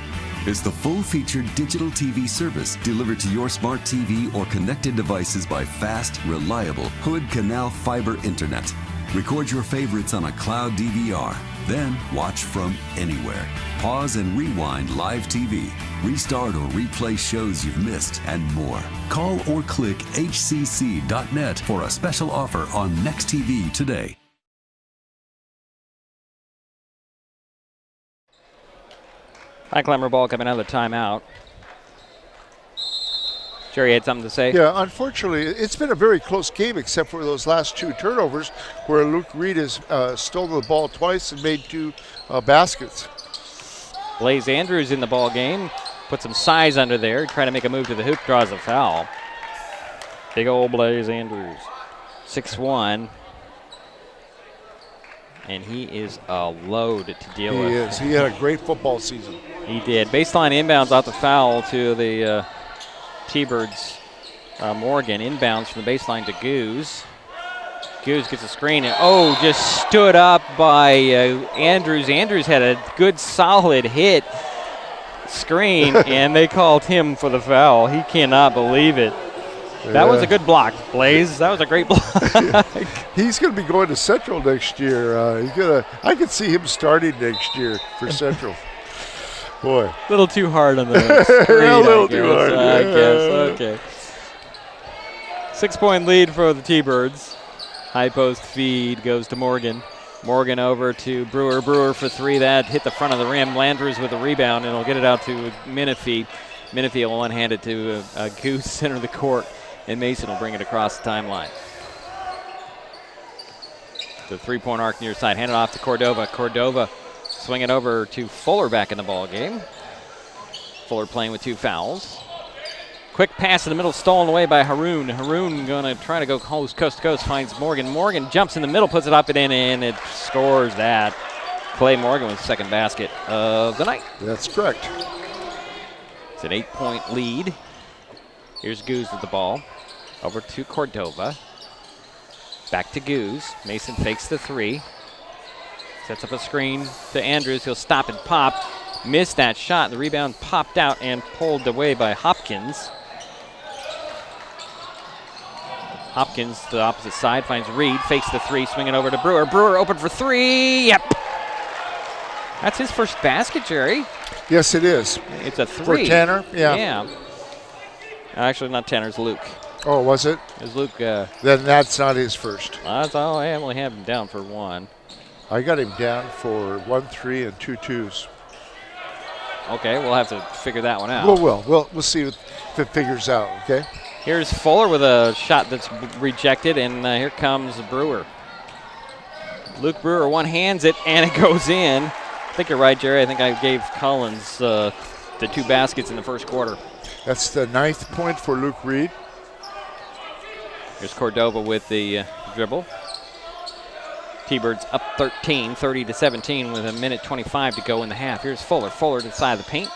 It's the full-featured digital TV service delivered to your smart TV or connected devices by fast, reliable Hood Canal fiber internet. Record your favorites on a cloud DVR, then watch from anywhere. Pause and rewind live TV, restart or replay shows you've missed, and more. Call or click hcc.net for a special offer on Next TV today. Highclimber ball coming out of the timeout. Jerry had something to say? Yeah, unfortunately, it's been a very close game except for those last 2 turnovers where Luke Reed has stolen the ball twice and made 2 baskets. Blaze Andrews in the ball game. Put some size under there. Trying to make a move to the hoop. Draws a foul. Big old Blaze Andrews. 6'1". And he is a load to deal with. He is. He had a great football season. He did. Baseline inbounds off the foul to the T-Birds. Morgan inbounds from the baseline to Goose. Goose gets a screen. And, just stood up by Andrews. Andrews had a good solid hit screen, and they called him for the foul. He cannot believe it. That was a good block, Blaze. That was a great block. He's going to be going to Central next year. I could see him starting next year for Central. Boy. A little too hard on the screen, a little too hard. I guess. Okay. 6-point lead for the T-Birds. High post feed goes to Morgan. Morgan over to Brewer. Brewer for 3. That hit the front of the rim. Landers with the rebound, and he'll get it out to Menifee. Menifee will one-hand it to Goose, center of the court, and Mason will bring it across the timeline. The 3-point arc near side. Hand it off to Cordova. Cordova swing it over to Fuller back in the ball game. Fuller playing with 2 fouls. Quick pass in the middle, stolen away by Haroon. Haroon going to try to go coast to coast, finds Morgan. Morgan jumps in the middle, puts it up and in, and it scores that. Clay Morgan with the 2nd basket of the night. That's correct. It's an 8-point lead. Here's Goose with the ball. Over to Cordova. Back to Goose. Mason fakes the 3. Sets up a screen to Andrews. He'll stop and pop. Missed that shot. The rebound popped out and pulled away by Hopkins. Hopkins to the opposite side. Finds Reed. Fakes the 3. Swinging over to Brewer. Brewer open for 3. Yep. That's his first basket, Jerry. Yes, it is. It's a 3. For Tanner? Yeah. Yeah. Actually, not Tanner. It's Luke. Oh, was it? It was Luke. Then that's not his first. That's all. I only have him down for 1. I got him down for 1 3 and 2 2s. Okay, we'll have to figure that one out. We'll see if it figures out, okay? Here's Fuller with a shot that's rejected, and here comes Brewer. Luke Brewer one-hands it, and it goes in. I think you're right, Jerry. I think I gave Collins the 2 baskets in the first quarter. That's the 9th point for Luke Reed. Here's Cordova with the dribble. T-Birds up 13, 30-17 with 1:25 to go in the half. Here's Fuller. Fuller to the side of the paint.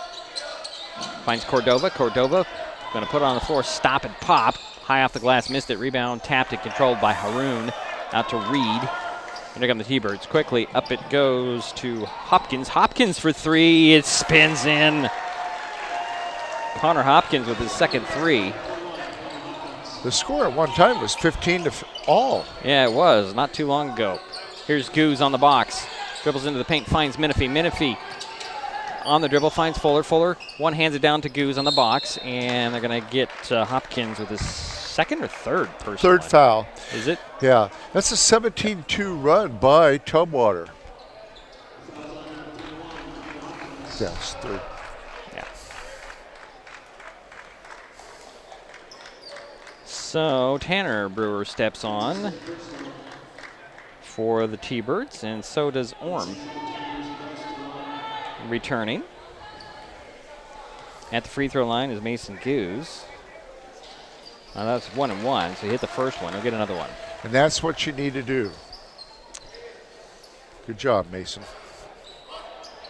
Finds Cordova. Cordova going to put it on the floor, stop and pop. High off the glass, missed it. Rebound tapped and controlled by Haroon. Out to Reed. And here come the T-Birds. Quickly up it goes to Hopkins. Hopkins for 3. It spins in. Connor Hopkins with his 2nd 3. The score at one time was 15 to all. Yeah, it was not too long ago. Here's Goose on the box. Dribbles into the paint, finds Menifee. Menifee on the dribble, finds Fuller. Fuller one hands it down to Goose on the box, and they're going to get Hopkins with his second or third personal. Third foul. Is it? Yeah. That's a 17-2 run by Tumwater. Yes, third. Yeah. So Tanner Brewer steps on for the T-Birds, and so does Orm. Returning. At the free throw line is Mason Goose. Now that's 1 and 1, so he hit the first one. He'll get another one. And that's what you need to do. Good job, Mason.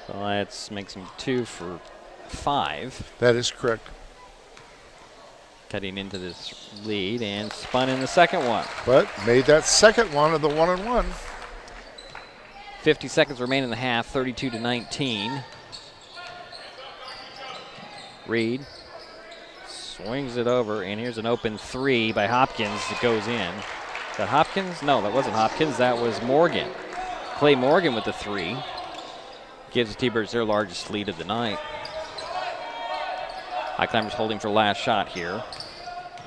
So that makes him 2 for 5. That is correct. Cutting into this lead and spun in the second one. But made that second one of the 1 and 1. 50 seconds remain in the half, 32-19. Reed swings it over, and here's an open 3 by Hopkins that goes in. Is that Hopkins? No, that wasn't Hopkins. That was Morgan. Clay Morgan with the 3. Gives the T-Birds their largest lead of the night. Highclimbers holding for last shot here.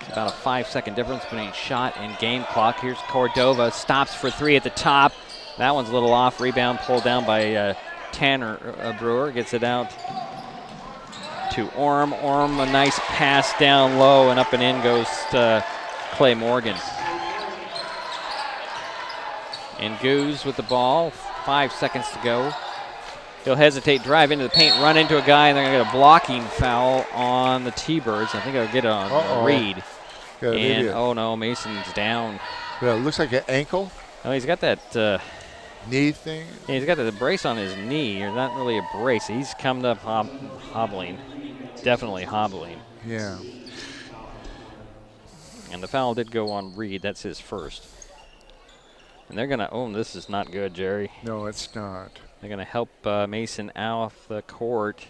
It's about a 5-second difference between shot and game clock. Here's Cordova, stops for 3 at the top. That one's a little off. Rebound pulled down by Tanner Brewer. Gets it out to Orm. Orm, a nice pass down low, and up and in goes Clay Morgan. And Goose with the ball. 5 seconds to go. He'll hesitate, drive into the paint, run into a guy, and they're going to get a blocking foul on the T-Birds. I think they'll get it on Reed. And, oh no, Mason's down. Yeah, it looks like an ankle. Oh, he's got that knee thing. Yeah, he's got the brace on his knee, or not really a brace. He's come up hobbling, definitely hobbling. Yeah. And the foul did go on Reed. That's his first. And they're going to, oh, this is not good, Jerry. No, it's not. They're going to help Mason off the court.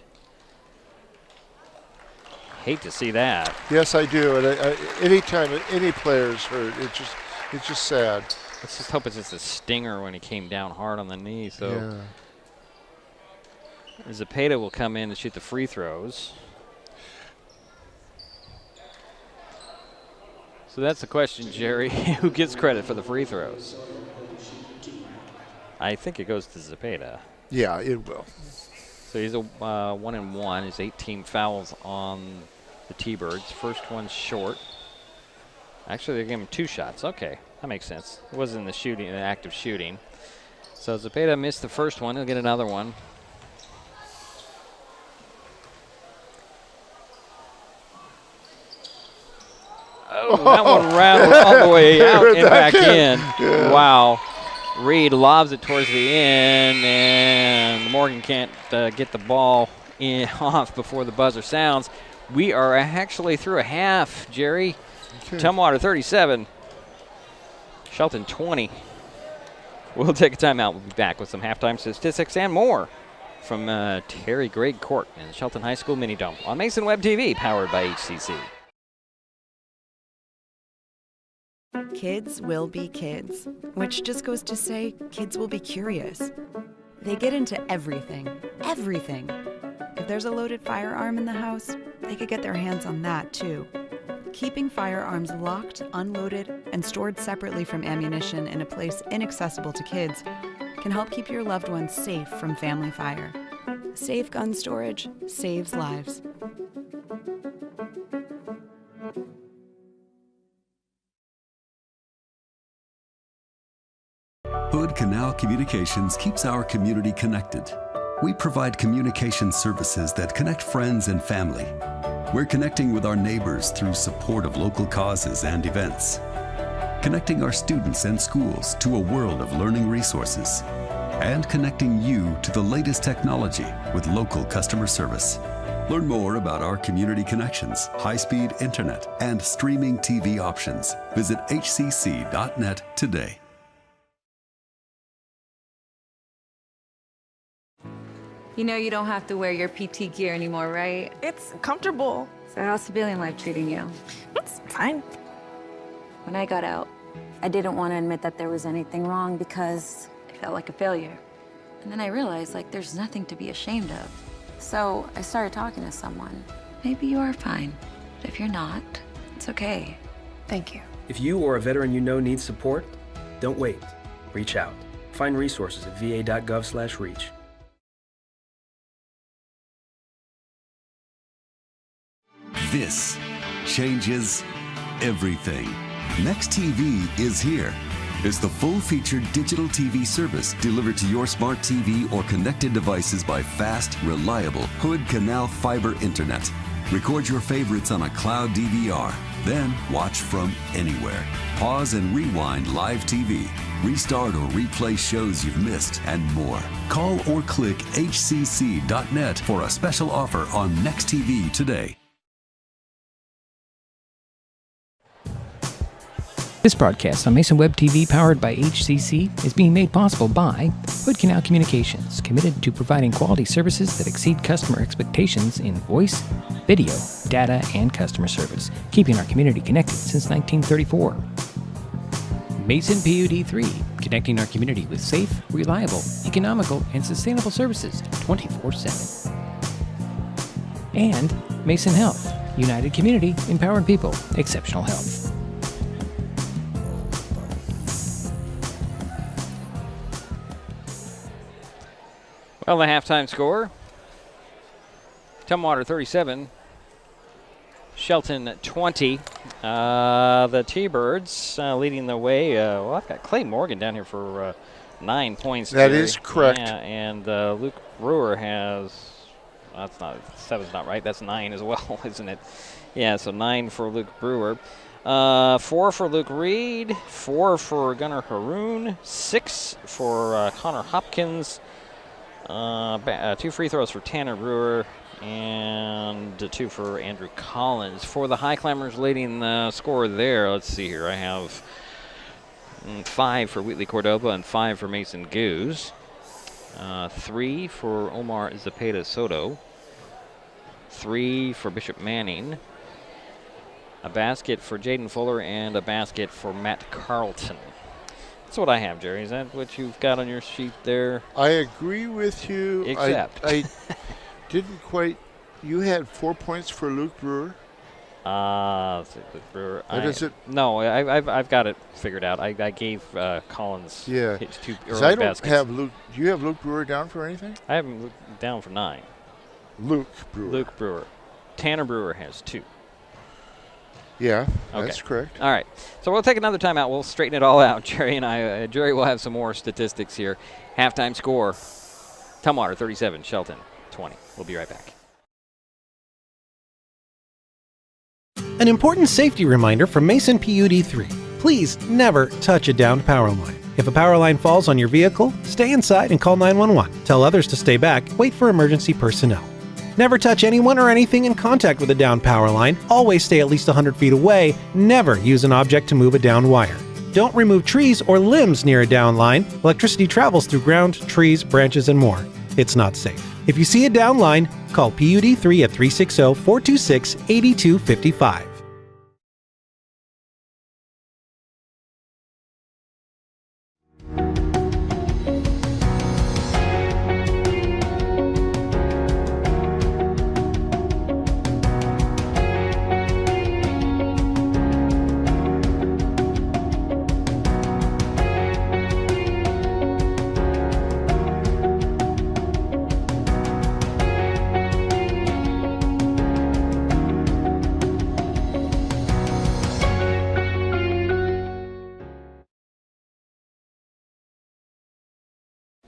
Hate to see that. Yes, I do. And anytime any player's hurt, it's just sad. Let's just hope it's just a stinger when he came down hard on the knee. So Zepeda will come in and shoot the free throws. So that's the question, Jerry. Who gets credit for the free throws? I think it goes to Zepeda. Yeah, it will. So he's a 1 and 1. He's 18 fouls on the T-Birds. First one's short. Actually, they gave him 2 shots. Okay, that makes sense. It wasn't in the shooting, the act of shooting. So Zepeda missed the first one. He'll get another one. Oh, that one rattled all the way out and back in. Yeah. Wow. Reed lobs it towards the end, and Morgan can't get the ball off before the buzzer sounds. We are actually through a half, Jerry. Okay. Tumwater 37, Shelton 20. We'll take a timeout. We'll be back with some halftime statistics and more from Terry Greg Court in Shelton High School Mini Dome on Mason Web TV, powered by HCC. Kids will be kids, which just goes to say kids will be curious. They get into everything, everything. If there's a loaded firearm in the house, they could get their hands on that too. Keeping firearms locked, unloaded, and stored separately from ammunition in a place inaccessible to kids can help keep your loved ones safe from family fire. Safe gun storage saves lives. Hood Canal Communications keeps our community connected. We provide communication services that connect friends and family. We're connecting with our neighbors through support of local causes and events. Connecting our students and schools to a world of learning resources. And connecting you to the latest technology with local customer service. Learn more about our community connections, high-speed internet, and streaming TV options. Visit hcc.net today. You know you don't have to wear your PT gear anymore, right? It's comfortable. So how's civilian life treating you? It's fine. When I got out, I didn't want to admit that there was anything wrong because I felt like a failure. And then I realized, like, there's nothing to be ashamed of. So I started talking to someone. Maybe you are fine. But if you're not, it's okay. Thank you. If you or a veteran you know needs support, don't wait. Reach out. Find resources at va.gov/reach. This changes everything. Next TV is here. It's the full-featured digital TV service delivered to your smart TV or connected devices by fast, reliable Hood Canal fiber internet. Record your favorites on a cloud DVR, then watch from anywhere. Pause and rewind live TV. Restart or replay shows you've missed and more. Call or click hcc.net for a special offer on Next TV today. This broadcast on Mason Web TV, powered by HCC, is being made possible by Hood Canal Communications, committed to providing quality services that exceed customer expectations in voice, video, data, and customer service, keeping our community connected since 1934. Mason PUD3, connecting our community with safe, reliable, economical, and sustainable services 24/7. And Mason Health, united community, empowered people, exceptional health. Well, the halftime score, Tumwater 37, Shelton 20. The T-Birds leading the way. Well, I've got Clay Morgan down here for 9 points. That is correct. Yeah, and Luke Brewer has, that's not, 7's not right, that's 9 as well, isn't it? Yeah, so 9 for Luke Brewer. 4 for Luke Reed, 4 for Gunnar Haroon, 6 for Connor Hopkins, 2 free throws for Tanner Brewer, and 2 for Andrew Collins. For the Highclimbers leading the score there, let's see here, I have 5 for Wheatley Cordoba and 5 for Mason Goose, 3 for Omar Zapata Soto, 3 for Bishop Manning, a basket for Jaden Fuller, and a basket for Matt Carlton. That's what I have, Jerry. Is that what you've got on your sheet there? I agree with you. Except. I didn't quite. You had 4 points for Luke Brewer. Luke Brewer. What is it? No, I've got it figured out. I gave Collins his 2 early I don't baskets. have Luke. Do you have Luke Brewer down for anything? I have him down for 9. Luke Brewer. Luke Brewer. Tanner Brewer has 2. Yeah, okay. That's correct. All right. So we'll take another timeout. We'll straighten it all out. Jerry and I, Jerry will have some more statistics here. Halftime score, Tumwater 37, Shelton 20. We'll be right back. An important safety reminder from Mason PUD3. Please never touch a downed power line. If a power line falls on your vehicle, stay inside and call 911. Tell others to stay back. Wait for emergency personnel. Never touch anyone or anything in contact with a downed power line. Always stay at least 100 feet away. Never use an object to move a downed wire. Don't remove trees or limbs near a downed line. Electricity travels through ground, trees, branches, and more. It's not safe. If you see a downed line, call PUD3 at 360-426-8255.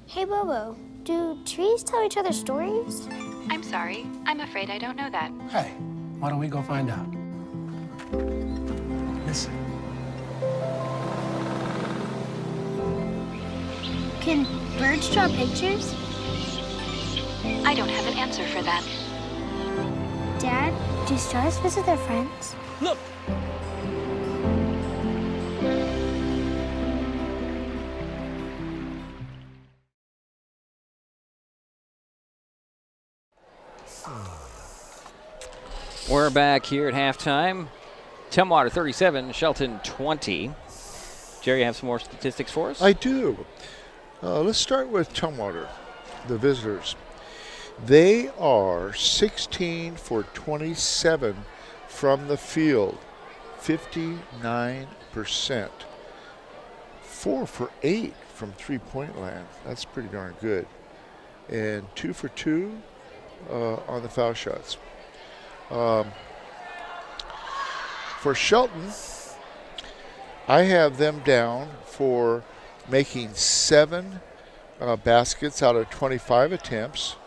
Hey, Bobo, do trees tell each other stories? I'm sorry. I'm afraid I don't know that. Hey, why don't we go find out? Listen. Can birds draw pictures? I don't have an answer for that. Dad, do stars visit their friends? Look! We're back here at halftime. Tumwater 37, Shelton 20. Jerry, you have some more statistics for us? I do. Let's start with Tumwater, the visitors. They are 16 for 27 from the field, 59%. 4 for 8 from three-point land. That's pretty darn good. And 2 for 2 on the foul shots. For Shelton, I have them down for making 7 baskets out of 25 attempts,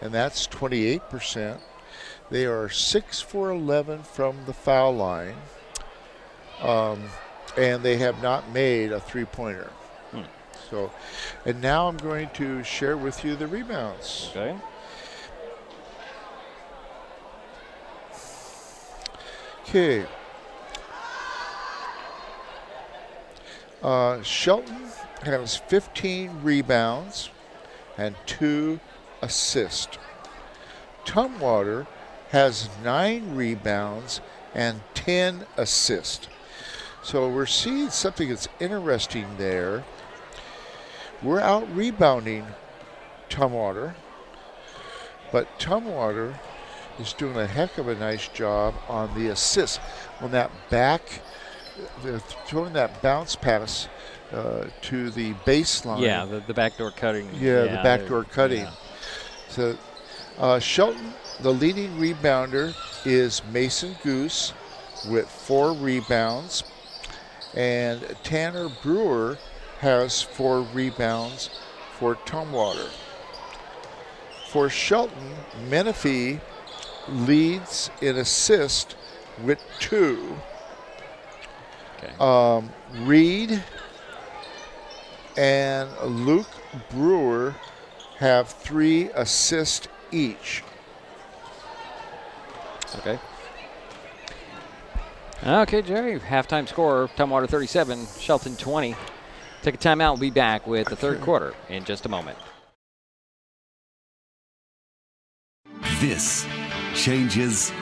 and that's 28%. They are 6 for 11 from the foul line, and they have not made a three-pointer. So, and now I'm going to share with you the rebounds. Okay. Okay. Shelton has 15 rebounds and 2 assists. Tumwater has 9 rebounds and 10 assists. So we're seeing something that's interesting there. We're out rebounding Tumwater, but Tumwater is doing a heck of a nice job on the assist. On that back, they're throwing that bounce pass to the baseline. Yeah, the backdoor cutting. Yeah, the backdoor cutting. Yeah. So Shelton, the leading rebounder, is Mason Goose with 4 rebounds. And Tanner Brewer has 4 rebounds for Tumwater. For Shelton, Menifee leads in assist with 2. Okay. Reed and Luke Brewer have 3 assists each. Okay. Okay, Jerry. Halftime score, Tumwater 37, Shelton 20. Take a timeout. We'll be back with the third quarter in just a moment. This changes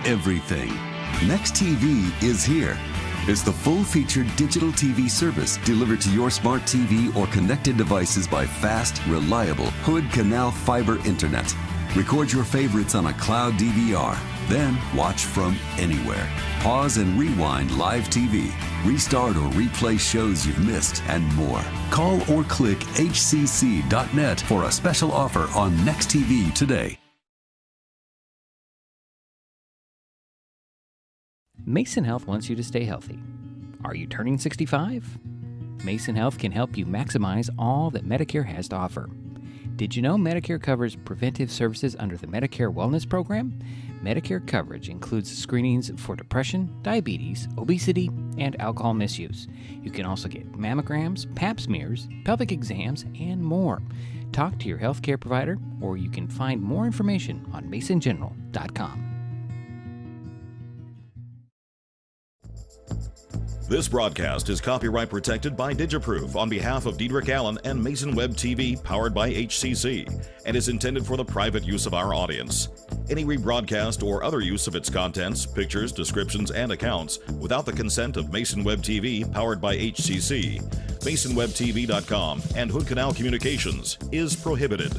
everything. Next TV is here. It's the full-featured digital TV service delivered to your smart TV or connected devices by fast, reliable Hood Canal fiber internet. Record your favorites on a cloud DVR, then watch from anywhere. Pause and rewind live TV, restart or replay shows you've missed, and more. Call or click hcc.net for a special offer on Next TV today. Mason Health wants you to stay healthy. Are you turning 65? Mason Health can help you maximize all that Medicare has to offer. Did you know Medicare covers preventive services under the Medicare Wellness Program? Medicare coverage includes screenings for depression, diabetes, obesity, and alcohol misuse. You can also get mammograms, pap smears, pelvic exams, and more. Talk to your healthcare provider, or you can find more information on masongeneral.com. This broadcast is copyright protected by Digiproof on behalf of Diedrich Allen and Mason Web TV, powered by HCC, and is intended for the private use of our audience. Any rebroadcast or other use of its contents, pictures, descriptions, and accounts without the consent of Mason Web TV, powered by HCC, MasonWebTV.com, and Hood Canal Communications is prohibited.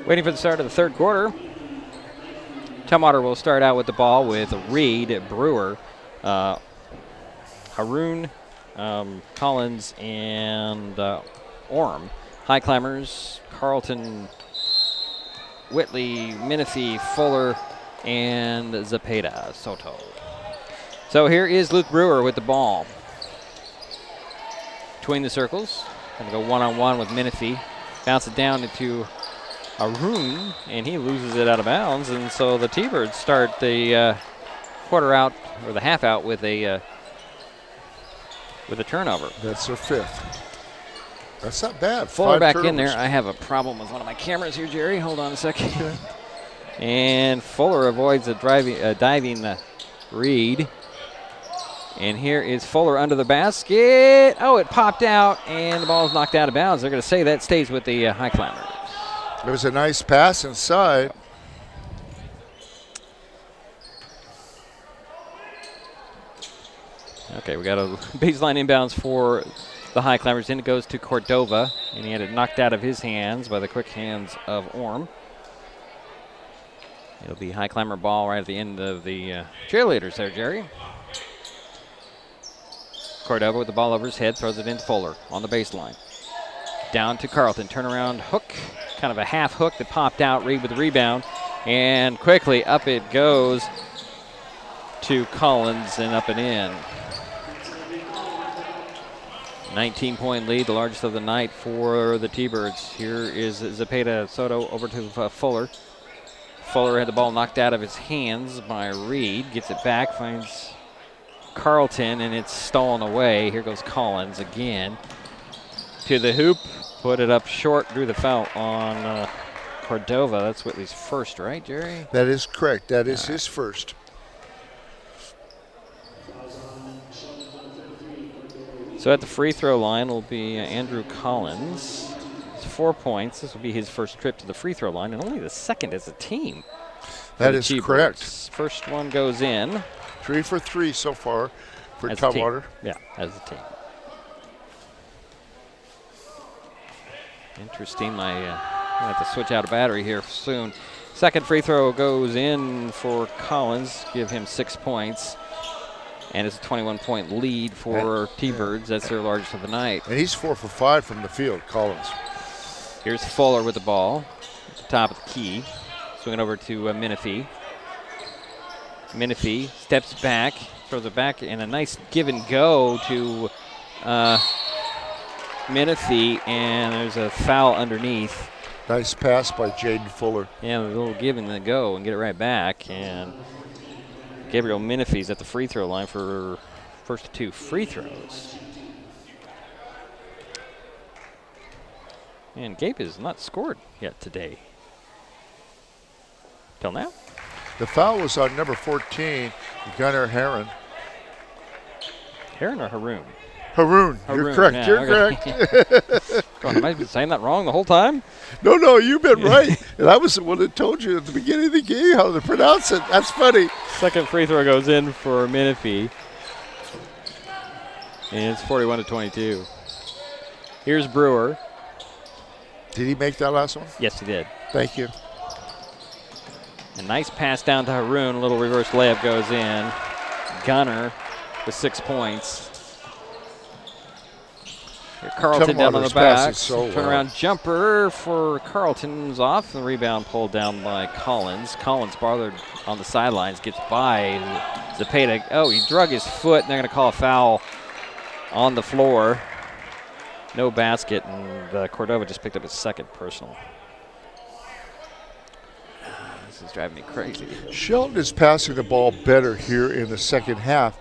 Waiting for the start of the third quarter. Tumwater will start out with the ball with Reed, Brewer, Haroon, Collins, and Orm. Highclimbers, Carlton, Whitley, Menifee, Fuller, and Zapata, Soto. So here is Luke Brewer with the ball. Between the circles, going to go one-on-one with Menifee. Bounce it down into Haroon, and he loses it out of bounds, and so the T-Birds start the quarter out, or the half out, with a turnover. That's their 5th. That's not bad. Fuller back in there. I have a problem with one of my cameras here, Jerry. Hold on a second. And Fuller avoids a diving Reed. And here is Fuller under the basket. Oh, it popped out, and the ball is knocked out of bounds. They're going to say that stays with the Highclimbers. It was a nice pass inside. Okay, we got a baseline inbounds for the Highclimbers. In it goes to Cordova, and he had it knocked out of his hands by the quick hands of Orm. It'll be Highclimber ball right at the end of the cheerleaders there, Jerry. Cordova with the ball over his head, throws it into Fuller on the baseline. Down to Carlton, turnaround hook, kind of a half hook that popped out. Reed with the rebound, and quickly up it goes to Collins and up and in. 19-point lead, the largest of the night for the T-Birds. Here is Zepeda Soto over to Fuller. Fuller had the ball knocked out of his hands by Reed. Gets it back, finds Carlton, and it's stolen away. Here goes Collins again. To the hoop, put it up short, drew the foul on Cordova. That's Whitley's first, right, Jerry? That is correct. That is his first. So at the free throw line will be Andrew Collins. It's 4 points. This will be his first trip to the free throw line, and only the second as a team. That is correct. First one goes in. 3 for 3 so far for As a Tumwater. team. Yeah, as a team. Interesting. I have to switch out a battery here soon. Second free throw goes in for Collins. Give him 6 points. And it's a 21-point lead for T-Birds. That's their largest of the night. And he's 4 for 5 from the field, Collins. Here's Fuller with the ball at the top of the key. Swinging over to Menifee. Menifee steps back, throws it back, and a nice give and go to Menifee, and there's a foul underneath. Nice pass by Jaden Fuller. Yeah, a little give and go and get it right back. And Gabriel Menifee's at the free throw line for first 2 free throws. And Gabe has not scored yet today. Till now. The foul was on number 14, Gunnar Heron. Heron or Haroon? Haroon. You're correct. Yeah, You're okay. correct. God, have I been saying that wrong the whole time? No, you've been right. And I was the one that told you at the beginning of the game how to pronounce it. That's funny. Second free throw goes in for Menifee. And it's 41-22. Here's Brewer. Did he make that last one? Yes, he did. Thank you. A nice pass down to Haroon. A little reverse layup goes in. Gunner with 6 points. Here Carlton down on the back. Turnaround jumper for Carlton's off. The rebound pulled down by Collins. Collins bothered on the sidelines. Gets by Zepeda. Oh, he drug his foot, and they're going to call a foul on the floor. No basket, and Cordova just picked up his second personal. This is driving me crazy. Shelton is passing the ball better here in the second half,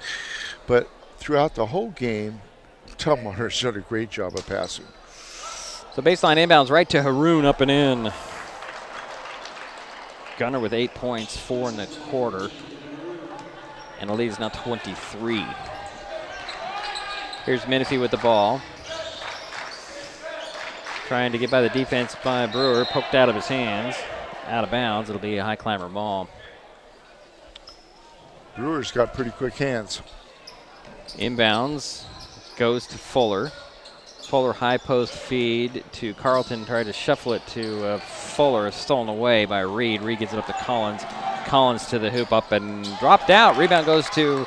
but throughout the whole game, Tumwater's done a great job of passing. So baseline inbounds right to Haroon, up and in. Gunner with 8 points, 4 in the quarter, and the lead is now 23. Here's Menifee with the ball. Trying to get by the defense by Brewer, poked out of his hands. Out of bounds. It'll be a Highclimber ball. Brewer's got pretty quick hands. Inbounds goes to Fuller. Fuller high post feed to Carlton. Tried to shuffle it to Fuller. Stolen away by Reed. Reed gets it up to Collins. Collins to the hoop, up and dropped out. Rebound goes to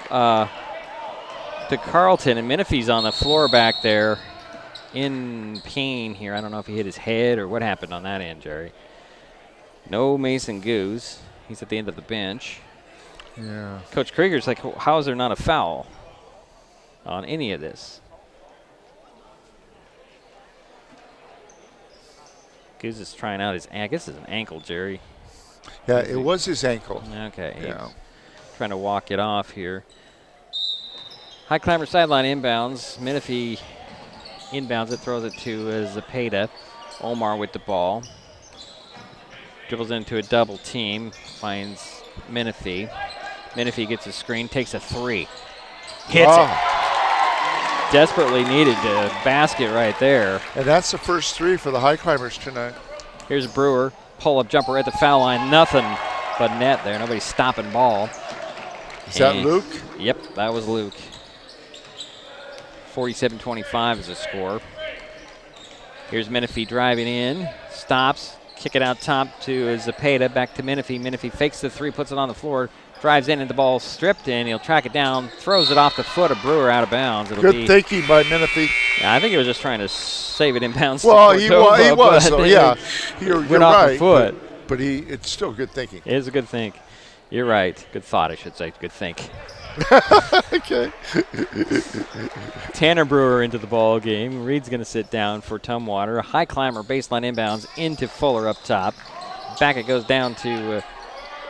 Carlton, and Menifee's on the floor back there in pain here. I don't know if he hit his head or what happened on that end, Jerry. No Mason Goose. He's at the end of the bench. Yeah. Coach Krieger's like, how is there not a foul on any of this? Goose is trying out his, I guess it's an ankle, Jerry. Yeah, it was his ankle. Okay. Yeah. Trying to walk it off here. Highclimber sideline inbounds. Menifee inbounds it, throws it to Zepeda. Omar with the ball. Dribbles into a double team, finds Menifee. Menifee gets a screen, takes a 3. Hits it. Desperately needed a basket right there. And that's the first 3 for the Highclimbers tonight. Here's Brewer, pull-up jumper at the foul line. Nothing but net there. Nobody's stopping ball. Is that Luke? Yep, that was Luke. 47-25 is the score. Here's Menifee driving in, stops, kick it out top to Zepeda, back to Menifee. Menifee fakes the three, puts it on the floor, drives in, and the ball's stripped in. He'll track it down, throws it off the foot of Brewer out of bounds. Good thinking by Menifee. Yeah, I think he was just trying to save it in bounds. Well, he was, so yeah. You're went off right. the foot. But it's still good thinking. It is a good think. You're right. Good thought, I should say. Good think. Okay. Tanner Brewer into the ball game. Reed's going to sit down for Tumwater. A high climber baseline inbounds into Fuller up top. Back it goes down to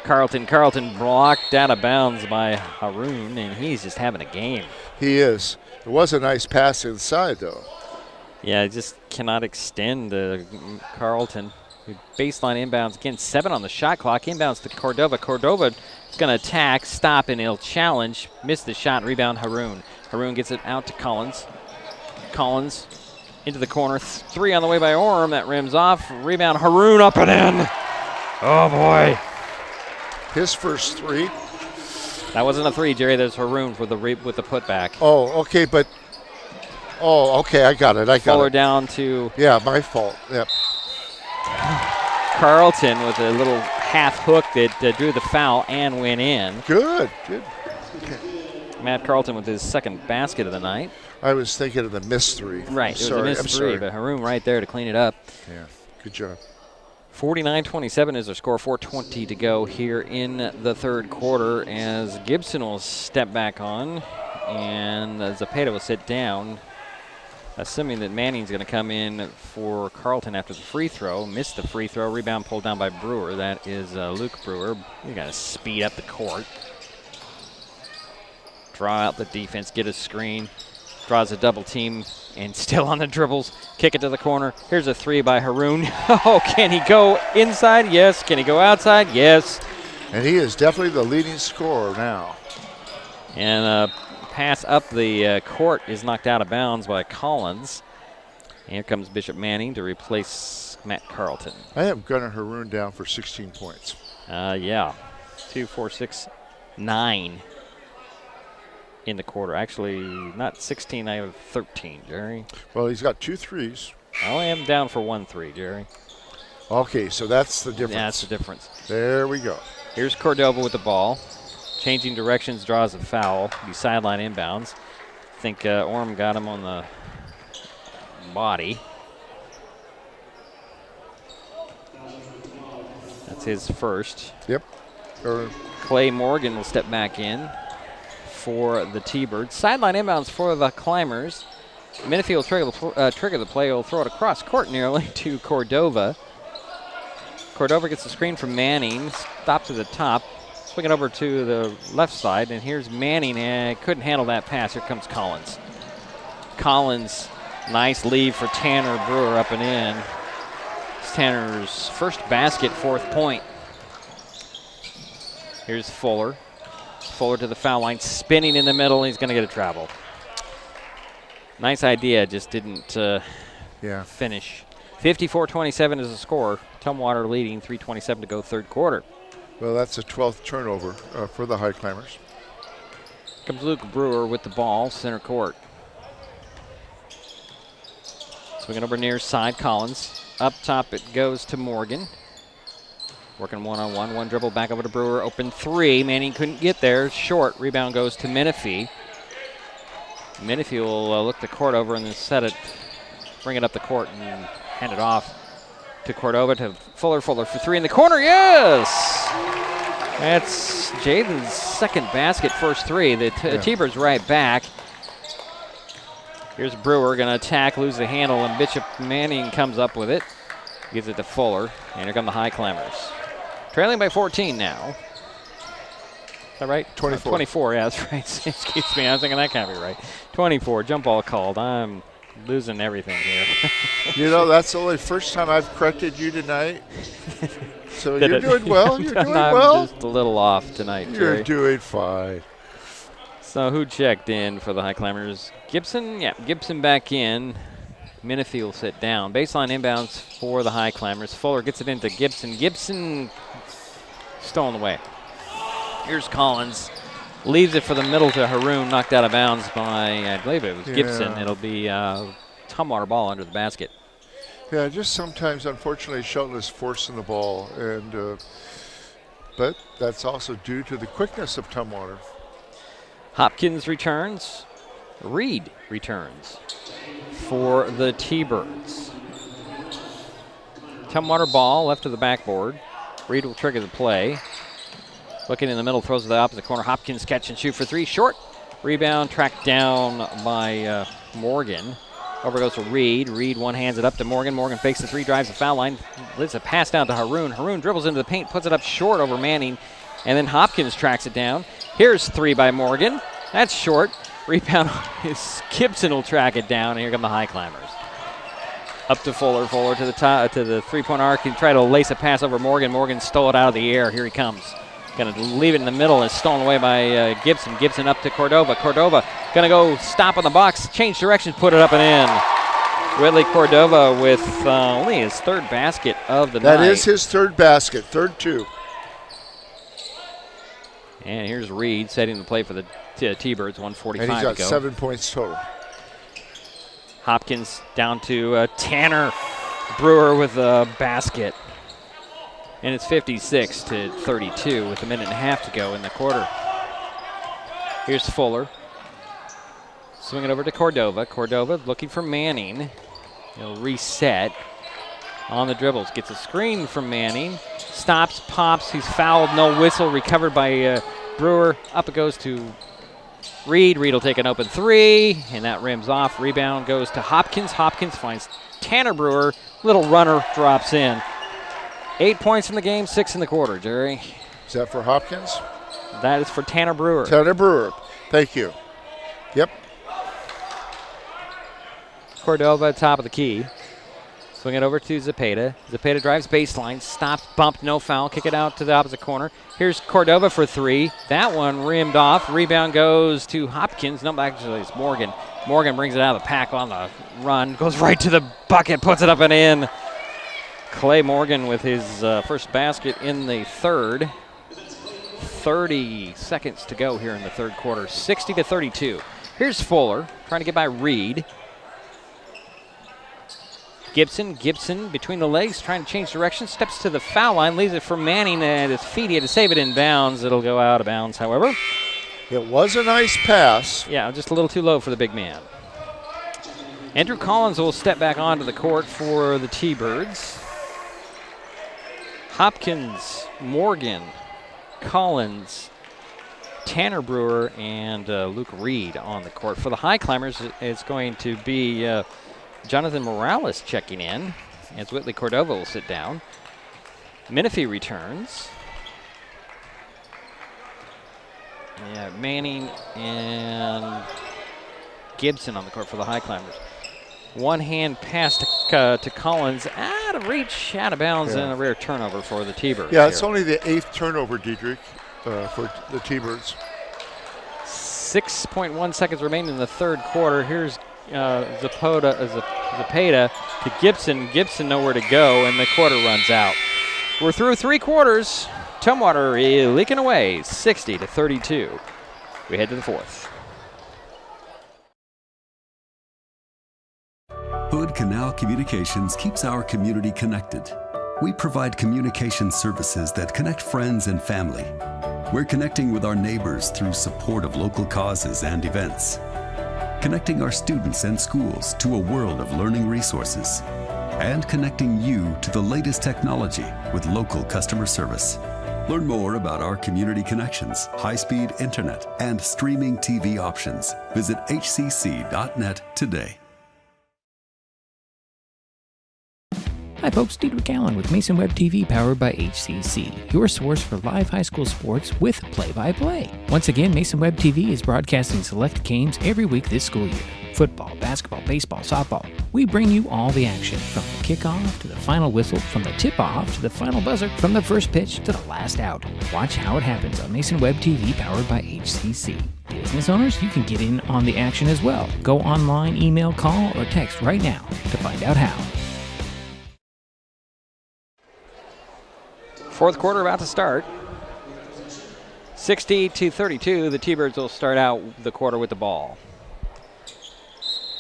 Carlton. Carlton blocked out of bounds by Haroon, and he's just having a game. He is. It was a nice pass inside, though. Yeah, just cannot extend Carlton. Baseline inbounds again, 7 on the shot clock. Inbounds to Cordova. Cordova is going to attack, stop, and he'll challenge. Missed the shot. Rebound Haroon. Haroon gets it out to Collins. Collins into the corner. 3 on the way by Orm. That rims off. Rebound Haroon up and in. Oh boy. His first 3. That wasn't a 3, Jerry. There's Haroon with the putback. Oh, okay, but okay, I got it. Fuller down to. Yeah, my fault. Yep. Carlton with a little half hook that drew the foul and went in. Good. Okay. Matt Carlton with his second basket of the night. I was thinking of the missed 3. Right, it was a missed 3, but Haroon right there to clean it up. Yeah, good job. 49-27 is their score. 4:20 to go here in the third quarter as Gibson will step back on and Zepeda will sit down. Assuming that Manning's going to come in for Carlton after the free throw. Missed the free throw. Rebound pulled down by Brewer. That is Luke Brewer. You got to speed up the court. Draw out the defense. Get a screen. Draws a double team. And still on the dribbles. Kick it to the corner. Here's a 3 by Haroon. Oh, can he go inside? Yes. Can he go outside? Yes. And he is definitely the leading scorer now. And pass up the court is knocked out of bounds by Collins. Here comes Bishop Manning to replace Matt Carlton. I have Gunnar Haroon down for 16 points. Yeah. 2, 4, 6, 9 in the quarter. Actually, not 16, I have 13, Jerry. Well, he's got 2 threes. I only have him down for 1 3, Jerry. Okay, so that's the difference. That's the difference. There we go. Here's Cordova with the ball. Changing directions, draws a foul. Be sideline inbounds. I think Orm got him on the body. That's his first. Yep. Clay Morgan will step back in for the T-Birds. Sideline inbounds for the Climbers. Menifee will trigger the play. Will throw it across court nearly to Cordova. Cordova gets the screen from Manning. Stop to the top. Swing it over to the left side, and here's Manning, and couldn't handle that pass. Here comes Collins. Collins, nice lead for Tanner Brewer up and in. It's Tanner's first basket, 4th point. Here's Fuller. Fuller to the foul line, spinning in the middle, and he's going to get a travel. Nice idea, just didn't finish. 54-27 is the score. Tumwater leading, 3:27 to go third quarter. Well, that's a 12th turnover for the Highclimbers. Comes Luke Brewer with the ball, center court. Swinging over near side, Collins. Up top it goes to Morgan. Working one-on-one, one dribble back over to Brewer. Open 3, Manning couldn't get there. Short, rebound goes to Menifee. Menifee will look the court over and then set it, bring it up the court and hand it off to Cordova to Fuller. Fuller for 3 in the corner, yes! That's Jaden's second basket, first 3. The T-Birds right back. Here's Brewer going to attack, lose the handle, and Bishop Manning comes up with it. Gives it to Fuller, and here come the Highclimbers. Trailing by 14 now. Is that right? 24. 24, yeah, that's right. Excuse me, I was thinking that can't be right. 24, jump ball called. I'm losing everything here. You know, that's the only first time I've corrected you tonight. So you're doing well. You're doing well. I'm just a little off tonight, Jerry. You're doing fine. So who checked in for the Highclimbers? Gibson, yeah, Gibson back in. Menifee will sit down. Baseline inbounds for the Highclimbers. Fuller gets it into Gibson. Gibson stolen away. Here's Collins. Leaves it for the middle to Haroon, knocked out of bounds by, I believe it was Gibson. It'll be Tumwater ball under the basket. Yeah, just sometimes, unfortunately, Shelton is forcing the ball, and but that's also due to the quickness of Tumwater. Hopkins returns. Reed returns for the T-Birds. Tumwater ball left of the backboard. Reed will trigger the play. Looking in the middle, throws to the opposite corner. Hopkins catch and shoot for three. Short. Rebound tracked down by Morgan. Over goes to Reed. Reed one-hands it up to Morgan. Morgan fakes the three, drives the foul line. Lets a pass down to Haroon. Haroon dribbles into the paint, puts it up short over Manning. And then Hopkins tracks it down. Here's three by Morgan. That's short. Rebound is Gibson will track it down. And here come the Highclimbers. Up to Fuller. Fuller to the top, to the three-point arc. He tried to lace a pass over Morgan. Morgan stole it out of the air. Here he comes. Going to leave it in the middle. It's stolen away by Gibson. Gibson up to Cordova. Cordova going to go stop on the box. Change directions. Put it up and in. Whitley Cordova with only his third basket of the night. That is his third basket. Third two. And here's Reed setting the play for the T-Birds. 1:45 to go. And he's got 7 points total. Hopkins down to Tanner Brewer with a basket. And it's 56-32 with a minute and a half to go in the quarter. Here's Fuller. Swing it over to Cordova. Cordova looking for Manning. He'll reset on the dribbles. Gets a screen from Manning. Stops, pops. He's fouled. No whistle. Recovered by Brewer. Up it goes to Reed. Reed will take an open three, and that rims off. Rebound goes to Hopkins. Hopkins finds Tanner Brewer. Little runner drops in. 8 points in the game, 6 in the quarter, Jerry. Is that for Hopkins? That is for Tanner Brewer. Tanner Brewer. Thank you. Yep. Cordova, top of the key. Swing it over to Zepeda. Zepeda drives baseline. Stopped, bumped, no foul. Kick it out to the opposite corner. Here's Cordova for three. That one rimmed off. Rebound goes to Hopkins. No, actually it's Morgan. Morgan brings it out of the pack on the run. Goes right to the bucket. Puts it up and in. Clay Morgan with his first basket in the third. 30 seconds to go here in the third quarter. 60-32. Here's Fuller trying to get by Reed. Gibson between the legs, trying to change direction. Steps to the foul line, leaves it for Manning at his feet. He had to save it in bounds. It'll go out of bounds, however. It was a nice pass. Yeah, just a little too low for the big man. Andrew Collins will step back onto the court for the T-Birds. Hopkins, Morgan, Collins, Tanner Brewer, and Luke Reed on the court. For the Highclimbers, it's going to be Jonathan Morales checking in as Whitley Cordova will sit down. Menifee returns. Yeah, Manning and Gibson on the court for the Highclimbers. One hand pass to Collins, out of reach, out of bounds, and a rare turnover for the T-Birds. Yeah, it's only the 8th turnover, Diedrich, for the T-Birds. 6.1 seconds remaining in the third quarter. Here's Zepeda to Gibson. Gibson nowhere to go, and the quarter runs out. We're through 3 quarters. Tumwater is leaking away, 60-32. We head to the fourth. Hood Canal Communications keeps our community connected. We provide communication services that connect friends and family. We're connecting with our neighbors through support of local causes and events. Connecting our students and schools to a world of learning resources. And connecting you to the latest technology with local customer service. Learn more about our community connections, high-speed internet, and streaming TV options. Visit hcc.net today. Hi folks, Diedrich Allen with Mason Web TV powered by HCC, your source for live high school sports with play-by-play. Once again, Mason Web TV is broadcasting select games every week this school year. Football, basketball, baseball, softball. We bring you all the action, from the kickoff to the final whistle, from the tip-off to the final buzzer, from the first pitch to the last out. Watch how it happens on Mason Web TV powered by HCC. Business owners, you can get in on the action as well. Go online, email, call, or text right now to find out how. Fourth quarter about to start. 60-32, the T-Birds will start out the quarter with the ball.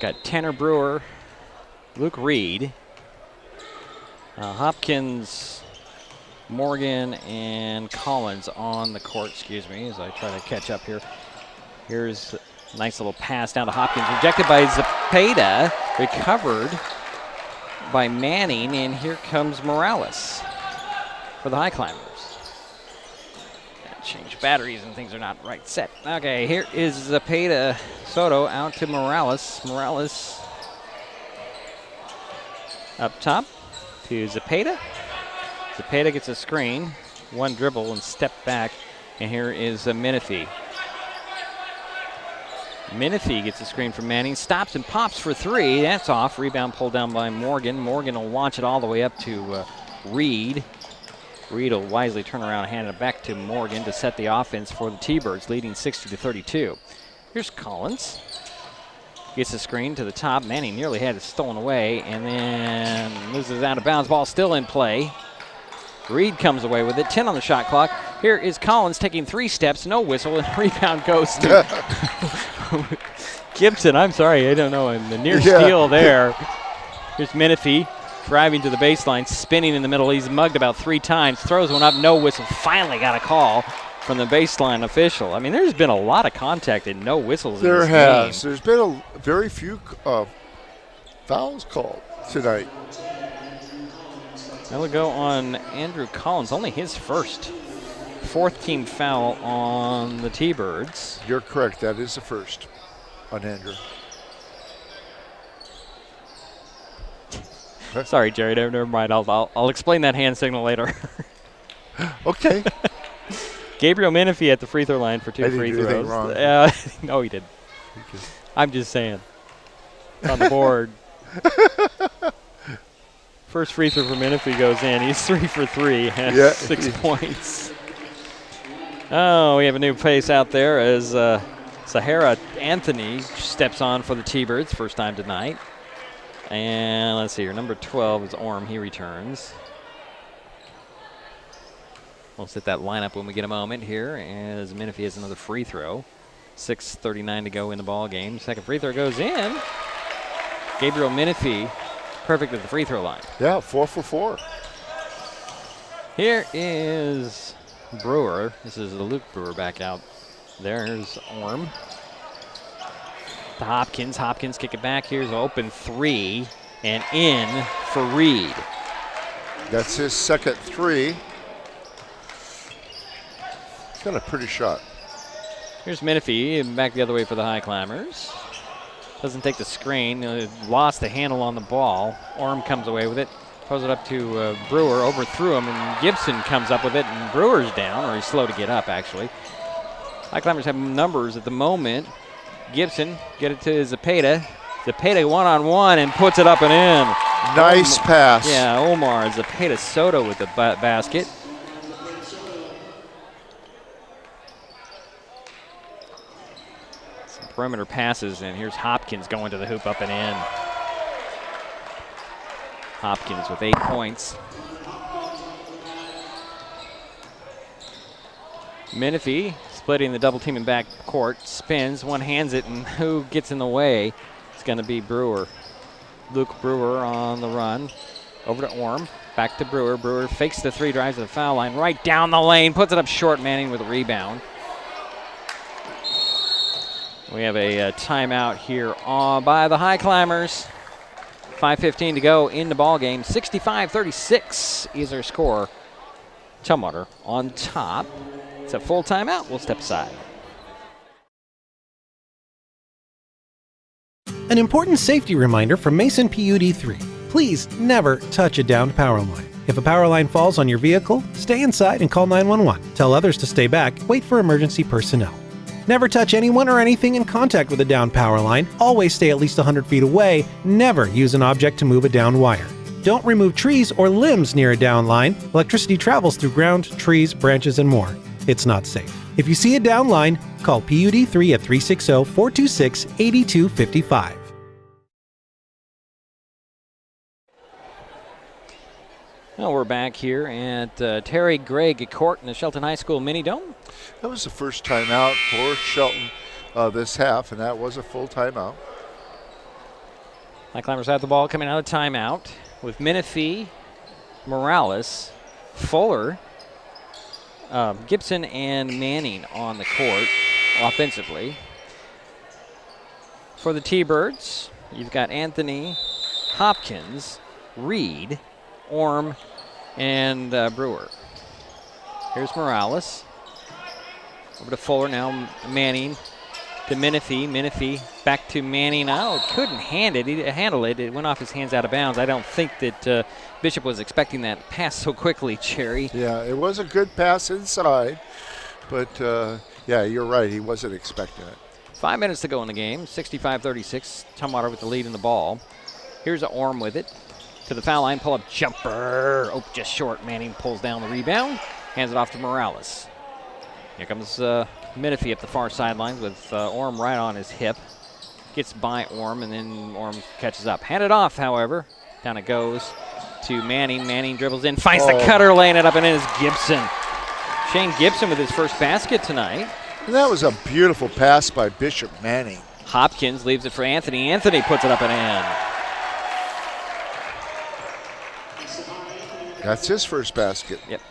Got Tanner Brewer, Luke Reed, Hopkins, Morgan, and Collins on the court, as I try to catch up here. Here's a nice little pass down to Hopkins, rejected by Zepeda, recovered by Manning, and here comes Morales for the Highclimbers. Change batteries and things are not right set. Okay, here is Zepeda Soto out to Morales. Morales up top to Zepeda. Zepeda gets a screen, one dribble and step back, and here is Menifee. Menifee gets a screen from Manning, stops and pops for three. That's off. Rebound pulled down by Morgan. Morgan will launch it all the way up to Reed. Reed will wisely turn around and hand it back to Morgan to set the offense for the T-Birds, leading 60-32. Here's Collins. Gets the screen to the top. Manning nearly had it stolen away and then loses out of bounds. Ball still in play. Reed comes away with it. 10 on the shot clock. Here is Collins taking 3 steps. No whistle. And rebound goes to Gibson. I'm sorry. I don't know. And the near steal there. Here's Menifee. Driving to the baseline, spinning in the middle. He's mugged about 3 times, throws one up, no whistle. Finally got a call from the baseline official. I mean, there's been a lot of contact and no whistles in this game. There has. There's been a very few fouls called tonight. That'll go on Andrew Collins, only his first. 4th team foul on the T-Birds. You're correct. That is the first on Andrew. Sorry, Jerry. Never mind. I'll explain that hand signal later. Okay. Gabriel Menifee at the free throw line for 2 free throws. Wrong. No, he didn't. I'm just saying. It's on the board. First free throw for Menifee goes in. He's 3 for 3. Has 6 points. Oh, we have a new face out there as Sahara Anthony steps on for the T-Birds. First time tonight. And let's see here, number 12 is Orm. He returns. We'll set that lineup when we get a moment here as Menifee has another free throw. 6:39 to go in the ball game. Second free throw goes in. Gabriel Menifee, perfect at the free throw line. Yeah, 4 for 4. Here is Brewer. This is the Luke Brewer back out. There's Orm. To Hopkins. Hopkins kick it back. Here's an open 3 and in for Reed. That's his second 3. He's got a pretty shot. Here's Menifee back the other way for the Highclimbers. Doesn't take the screen. Lost the handle on the ball. Orm comes away with it. Throws it up to Brewer. Overthrew him, and Gibson comes up with it, and Brewer's down, or he's slow to get up, actually. Highclimbers have numbers at the moment. Gibson, get it to Zepeda. Zepeda one-on-one and puts it up and in. Nice pass. Yeah, Omar Zepeda Soto with the basket. Some perimeter passes, and here's Hopkins going to the hoop, up and in. Hopkins with 8 points. Menifee splitting the double team in back court, spins, one hands it, and who gets in the way? It's going to be Brewer. Luke Brewer on the run. Over to Orm, back to Brewer. Brewer fakes the 3, drives to the foul line, right down the lane, puts it up short. Manning with a rebound. We have a timeout here by the Highclimbers. 5:15 to go in the ball game. 65-36 is our score. Tumwater on top. It's a full timeout. We'll step aside. An important safety reminder from Mason PUD3. Please never touch a downed power line. If a power line falls on your vehicle, stay inside and call 911. Tell others to stay back. Wait for emergency personnel. Never touch anyone or anything in contact with a downed power line. Always stay at least 100 feet away. Never use an object to move a downed wire. Don't remove trees or limbs near a downed line. Electricity travels through ground, trees, branches, and more. It's not safe. If you see a downed line, call PUD3 at 360-426-8255. Well, we're back here at Terry Gregg Court in the Shelton High School Mini-Dome. That was the first timeout for Shelton this half, and that was a full timeout. Highclimbers have the ball coming out of timeout with Menifee, Morales, Fuller, Gibson, and Manning on the court offensively. For the T-Birds, you've got Anthony, Hopkins, Reed, Orm, and Brewer. Here's Morales. Over to Fuller now. Manning to Menifee. Menifee back to Manning. Oh, couldn't handle it. It went off his hands out of bounds. I don't think that Bishop was expecting that pass so quickly, Cherry. Yeah, it was a good pass inside, but yeah, you're right. He wasn't expecting it. 5 minutes to go in the game. 65-36. Tumwater with the lead in the ball. Here's Orm with it. To the foul line, pull-up jumper. Oh, just short. Manning pulls down the rebound. Hands it off to Morales. Here comes Menifee up the far sidelines with Orm right on his hip. Gets by Orm, and then Orm catches up. Handed off, however. Down it goes to Manning. Manning dribbles in, finds the cutter, laying it up, and in is Gibson. Shane Gibson with his first basket tonight. And that was a beautiful pass by Bishop Manning. Hopkins leaves it for Anthony. Anthony puts it up and in. That's his first basket. Yep.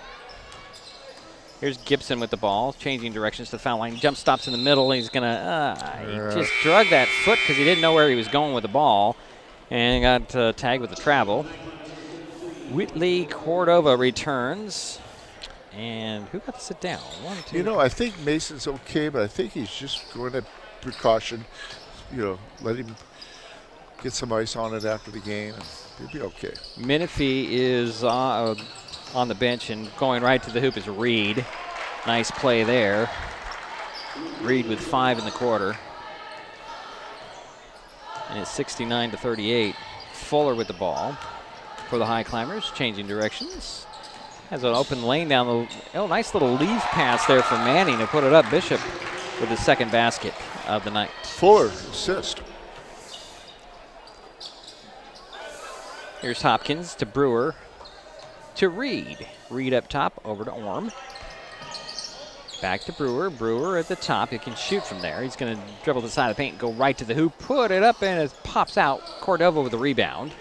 Here's Gibson with the ball, changing directions to the foul line. Jump stops in the middle. He's going to he just drug that foot because he didn't know where he was going with the ball and got tagged with the travel. Whitley Cordova returns. And who got to sit down? 1, 2. You know, I think Mason's okay, but I think he's just going to precaution, let him get some ice on it after the game, and he'll be okay. Menifee is on the bench, and going right to the hoop is Reed. Nice play there. Reed with 5 in the quarter. And it's 69-38. Fuller with the ball for the Highclimbers, changing directions. Has an open lane down the, nice little leaf pass there for Manning to put it up. Bishop with his second basket of the night. Fuller assist. Here's Hopkins to Brewer to Reed. Reed up top, over to Orm. Back to Brewer. Brewer at the top. He can shoot from there. He's going to dribble to the side of the paint, go right to the hoop, put it up, and it pops out. Cordova with the rebound.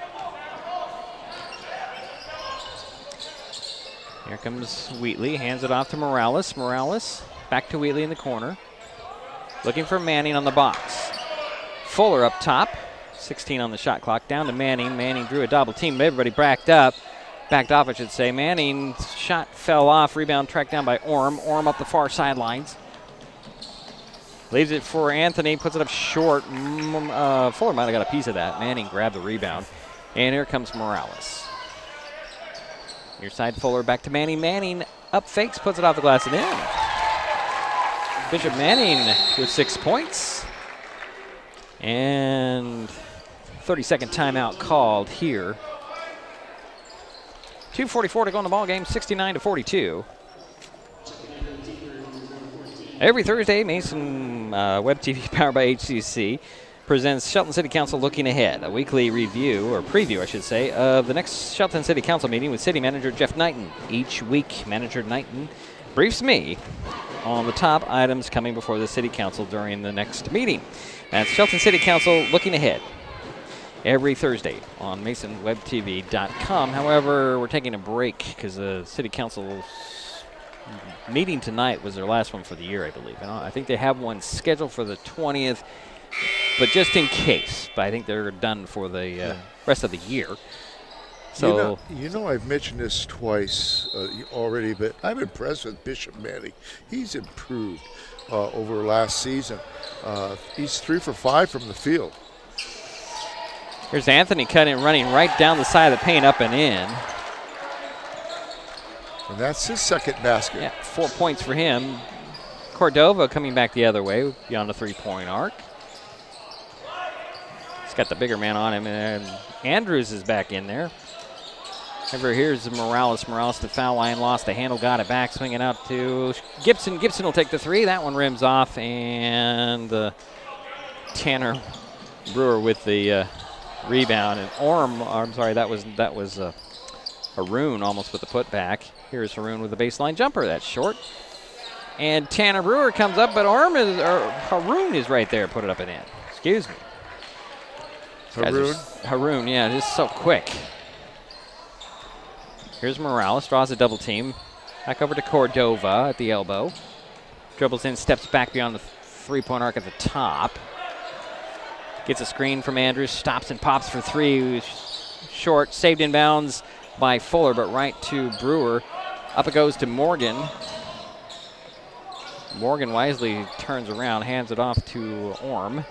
Here comes Wheatley, hands it off to Morales. Morales back to Wheatley in the corner. Looking for Manning on the box. Fuller up top, 16 on the shot clock, down to Manning. Manning drew a double team, everybody backed off, I should say. Manning's shot fell off, rebound tracked down by Orm. Orm up the far sidelines. Leaves it for Anthony, puts it up short. Fuller might have got a piece of that. Manning grabbed the rebound. And here comes Morales. Near side Fuller back to Manning. Manning up fakes, puts it off the glass and in. Bishop Manning with 6 points. And 30-second timeout called here. 2:44 to go in the ball game, 69-42. Every Thursday, Mason Web TV powered by HCC presents Shelton City Council Looking Ahead, a weekly review, or preview, I should say, of the next Shelton City Council meeting with City Manager Jeff Knighton. Each week, Manager Knighton briefs me on the top items coming before the City Council during the next meeting. That's Shelton City Council Looking Ahead every Thursday on MasonWebTV.com. However, we're taking a break because the City Council meeting tonight was their last one for the year, I believe. And I think they have one scheduled for the 20th. But just in case, but I think they're done for the rest of the year. So you know I've mentioned this twice already, but I'm impressed with Bishop Manning. He's improved over last season. He's 3 for 5 from the field. Here's Anthony cutting, running right down the side of the paint, up and in. And that's his second basket. Yeah, 4 points for him. Cordova coming back the other way beyond the three-point arc. Got the bigger man on him, and Andrews is back in there. Over here's Morales. Morales to foul line, lost the handle, got it back, swinging out to Gibson. Gibson will take the 3. That one rims off, and Tanner Brewer with the rebound. And Orm, I'm sorry, that was Haroon almost with the putback. Here's Haroon with a baseline jumper. That's short. And Tanner Brewer comes up, but Haroon is right there. Put it up and in. Excuse me. Haroon, yeah, just so quick. Here's Morales, draws a double team. Back over to Cordova at the elbow. Dribbles in, steps back beyond the three-point arc at the top. Gets a screen from Andrews, stops and pops for three. Short, saved in bounds by Fuller, but right to Brewer. Up it goes to Morgan. Morgan wisely turns around, hands it off to Orm.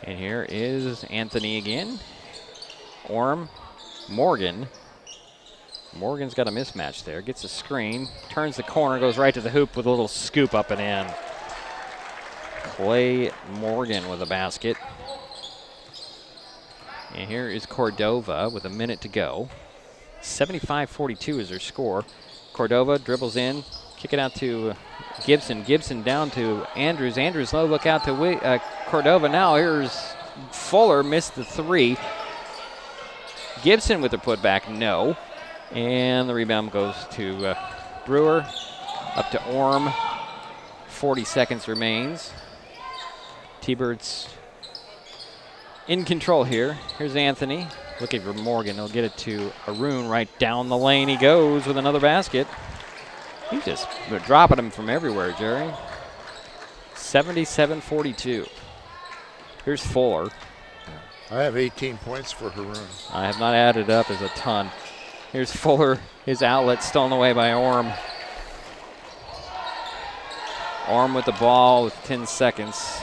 And here is Anthony again. Orm, Morgan. Morgan's got a mismatch there. Gets a screen, turns the corner, goes right to the hoop with a little scoop up and in. Clay Morgan with a basket. And here is Cordova with a minute to go. 75-42 is their score. Cordova dribbles in, kick it out to Gibson. Gibson down to Andrews. Andrews low, look out to Cordova. Now here's Fuller, missed the three. Gibson with the putback, no. And the rebound goes to Brewer. Up to Orm. 40 seconds remains. T-Birds in control here. Here's Anthony looking for Morgan. He'll get it to Haroon. Right down the lane he goes with another basket. He's just dropping them from everywhere, Jerry. 77-42. Here's Fuller. I have 18 points for Haroon. I have not added up as a ton. Here's Fuller, his outlet stolen away by Orm. Orm with the ball with 10 seconds.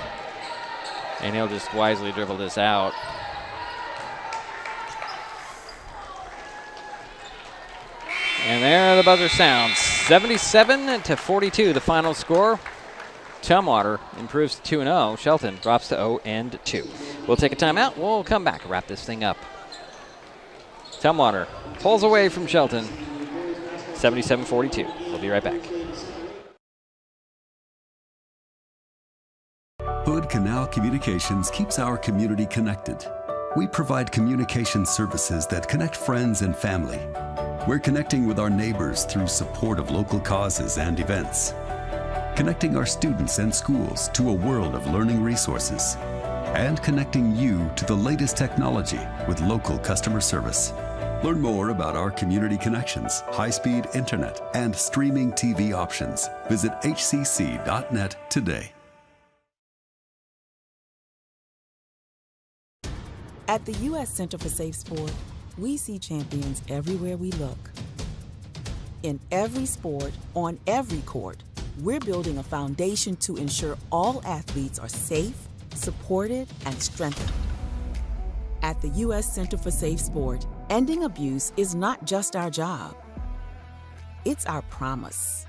And he'll just wisely dribble this out. And there the buzzer sounds. 77-42, the final score. Tumwater improves to 2-0. Shelton drops to 0-2. We'll take a timeout. We'll come back and wrap this thing up. Tumwater pulls away from Shelton. 77-42. We'll be right back. Hood Canal Communications keeps our community connected. We provide communication services that connect friends and family. We're connecting with our neighbors through support of local causes and events. Connecting our students and schools to a world of learning resources. And connecting you to the latest technology with local customer service. Learn more about our community connections, high-speed internet, and streaming TV options. Visit hcc.net today. At the U.S. Center for Safe Sport, we see champions everywhere we look. In every sport, on every court, we're building a foundation to ensure all athletes are safe, supported, and strengthened. At the U.S. Center for Safe Sport, ending abuse is not just our job. It's our promise.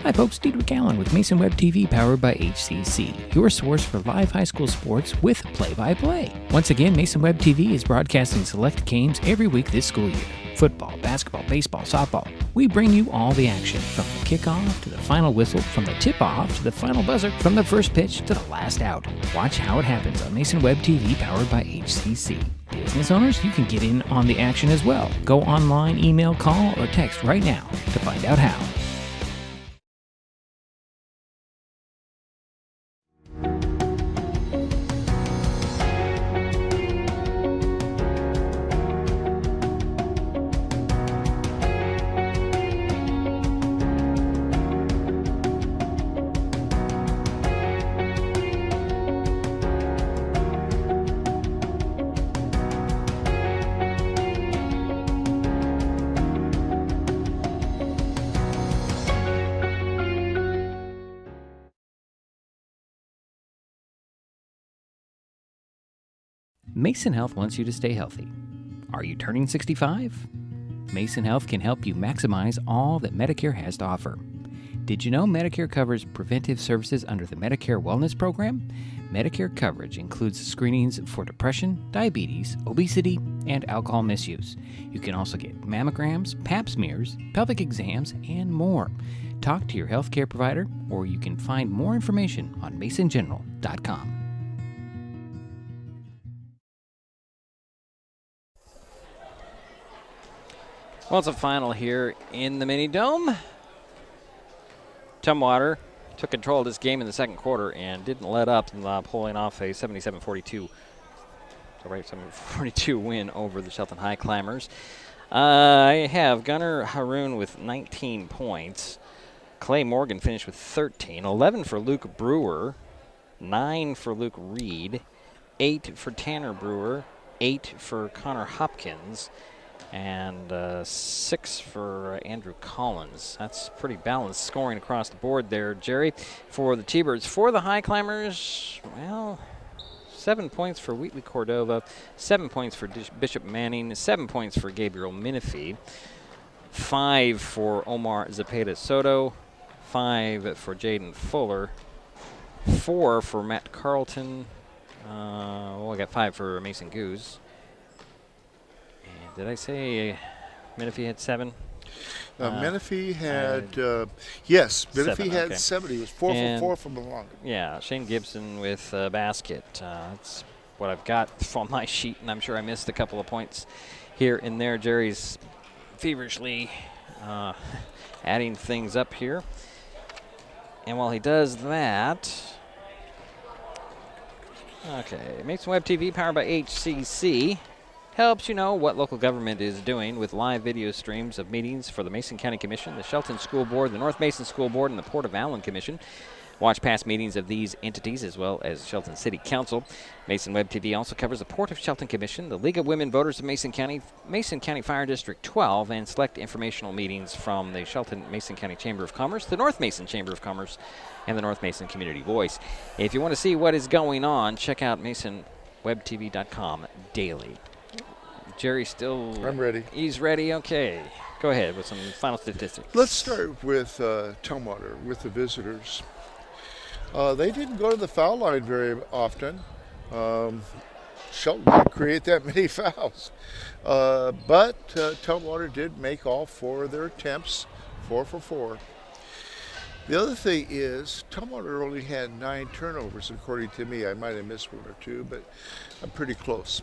Hi folks, Diedrich Allen with Mason Web TV powered by HCC, your source for live high school sports with play-by-play. Once again, Mason Web TV is broadcasting select games every week this school year. Football, basketball, baseball, softball. We bring you all the action, from the kickoff to the final whistle, from the tip-off to the final buzzer, from the first pitch to the last out. Watch how it happens on Mason Web TV powered by HCC. Business owners, you can get in on the action as well. Go online, email, call, or text right now to find out how. Mason Health wants you to stay healthy. Are you turning 65? Mason Health can help you maximize all that Medicare has to offer. Did you know Medicare covers preventive services under the Medicare Wellness Program? Medicare coverage includes screenings for depression, diabetes, obesity, and alcohol misuse. You can also get mammograms, pap smears, pelvic exams, and more. Talk to your healthcare provider, or you can find more information on masongeneral.com. Well, it's a final here in the Mini Dome. Tumwater took control of this game in the second quarter and didn't let up, pulling off a 77-42 win over the Shelton Highclimbers. I have Gunnar Haroon with 19 points. Clay Morgan finished with 13. 11 for Luke Brewer. 9 for Luke Reed. 8 for Tanner Brewer. 8 for Connor Hopkins. And 6 for Andrew Collins. That's pretty balanced scoring across the board there, Jerry. For the T-Birds, for the Highclimbers, well, 7 points for Wheatley Cordova, 7 points for Bishop Manning, 7 points for Gabriel Minifee, 5 for Omar Zepeda Soto, 5 for Jaden Fuller, 4 for Matt Carlton. I got 5 for Mason Goose. Did I say Menifee had 7? Menifee had, yes, Menifee had okay. 7. He was 4 for 4 from the long. Yeah, Shane Gibson with a basket. That's what I've got on my sheet, and I'm sure I missed a couple of points here and there. Jerry's feverishly adding things up here. And while he does that, okay, Mason Web TV powered by HCC. Helps you know what local government is doing with live video streams of meetings for the Mason County Commission, the Shelton School Board, the North Mason School Board, and the Port of Allen Commission. Watch past meetings of these entities as well as Shelton City Council. Mason Web TV also covers the Port of Shelton Commission, the League of Women Voters of Mason County Fire District 12, and select informational meetings from the Shelton Mason County Chamber of Commerce, the North Mason Chamber of Commerce, and the North Mason Community Voice. If you want to see what is going on, check out MasonWebTV.com daily. Jerry still... I'm ready. He's ready. Okay. Go ahead with some final statistics. Let's start with Tumwater, with the visitors. They didn't go to the foul line very often. Shelton didn't create that many fouls. But Tumwater did make all 4 of their attempts, 4 for 4. The other thing is, Tumwater only had 9 turnovers, according to me. I might have missed 1 or 2, but I'm pretty close.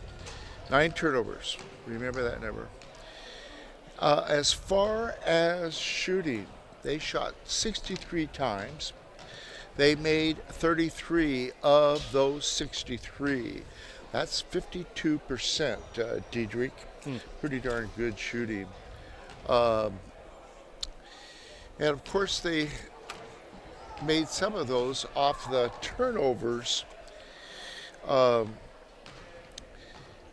9 turnovers. Remember that number. As far as shooting, they shot 63 times. They made 33 of those 63. That's 52%, Diedrich. Pretty darn good shooting. And of course, they made some of those off the turnovers.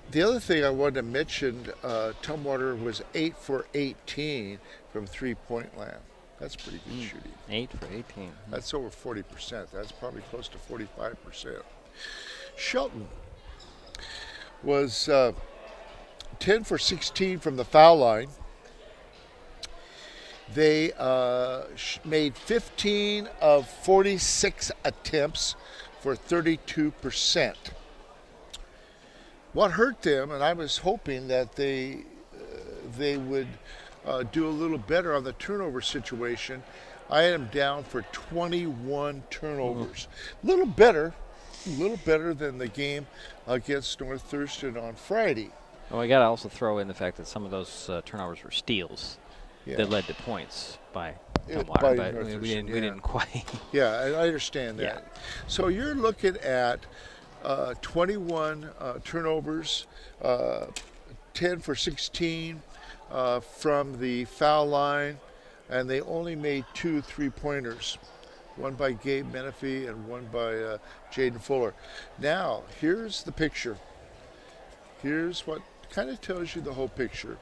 The other thing I wanted to mention, Tumwater was 8 for 18 from three-point land. That's pretty good shooting. 8 for 18. That's over 40%. That's probably close to 45%. Shelton was 10 for 16 from the foul line. They made 15 of 46 attempts for 32%. What hurt them, and I was hoping that they would do a little better on the turnover situation, I had them down for 21 turnovers. A little better than the game against North Thurston on Friday. Well, we got to also throw in the fact that some of those turnovers were steals that led to points by Tumwater, but we didn't quite. Yeah, I understand that. Yeah. So you're looking at 21 turnovers, 10 for 16 from the foul line, and they only made 2 3-pointers, one by Gabe Menifee and one by Jaden Fuller. Now, here's the picture. Here's what kind of tells you the whole picture.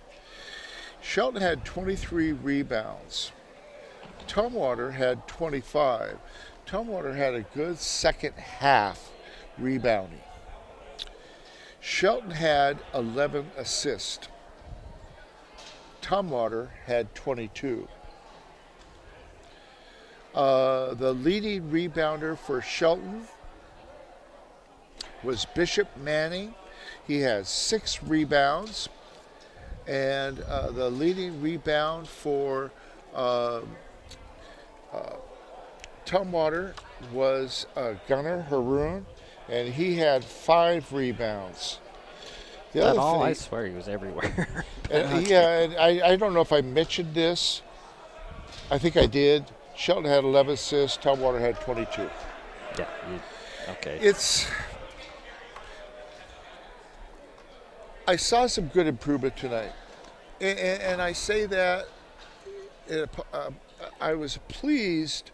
Shelton had 23 rebounds. Tumwater had 25. Tumwater had a good second half rebounding. Shelton had 11 assists. Tumwater had 22. The leading rebounder for Shelton was Bishop Manning. He has 6 rebounds. And the leading rebound for Tumwater was Gunnar Haroon, and he had 5 rebounds. I swear he was everywhere. And I don't know if I mentioned this. I think I did. Shelton had 11 assists. Tumwater had 22. Yeah. Okay. I saw some good improvement tonight, and I say that I was pleased.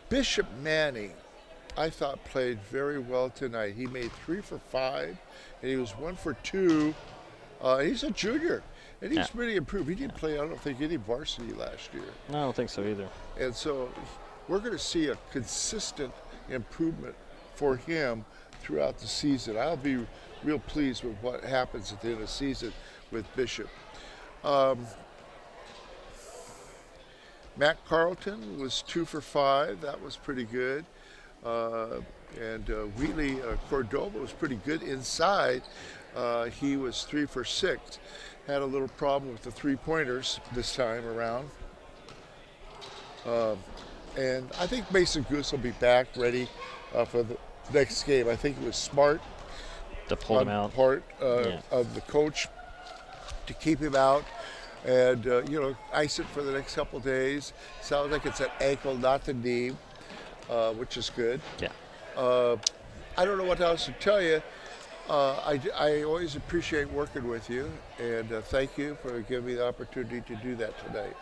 Bishop Manning, I thought, played very well tonight. He made 3 for 5, and he was 1 for 2. He's a junior, and he's really improved. He didn't play, I don't think, any varsity last year. No, I don't think so either. And so we're going to see a consistent improvement for him throughout the season. I'll be real pleased with what happens at the end of the season with Bishop. Matt Carlton was 2 for 5. That was pretty good. And Wheatley Cordova was pretty good inside. He was 3 for 6. Had a little problem with the 3-pointers this time around. And I think Mason Goose will be back ready for the next game. I think it was smart to pull him out. Part of the coach to keep him out and ice it for the next couple days. Sounds like it's an ankle, not the knee, which is good. Yeah. I don't know what else to tell you. I always appreciate working with you, and thank you for giving me the opportunity to do that tonight.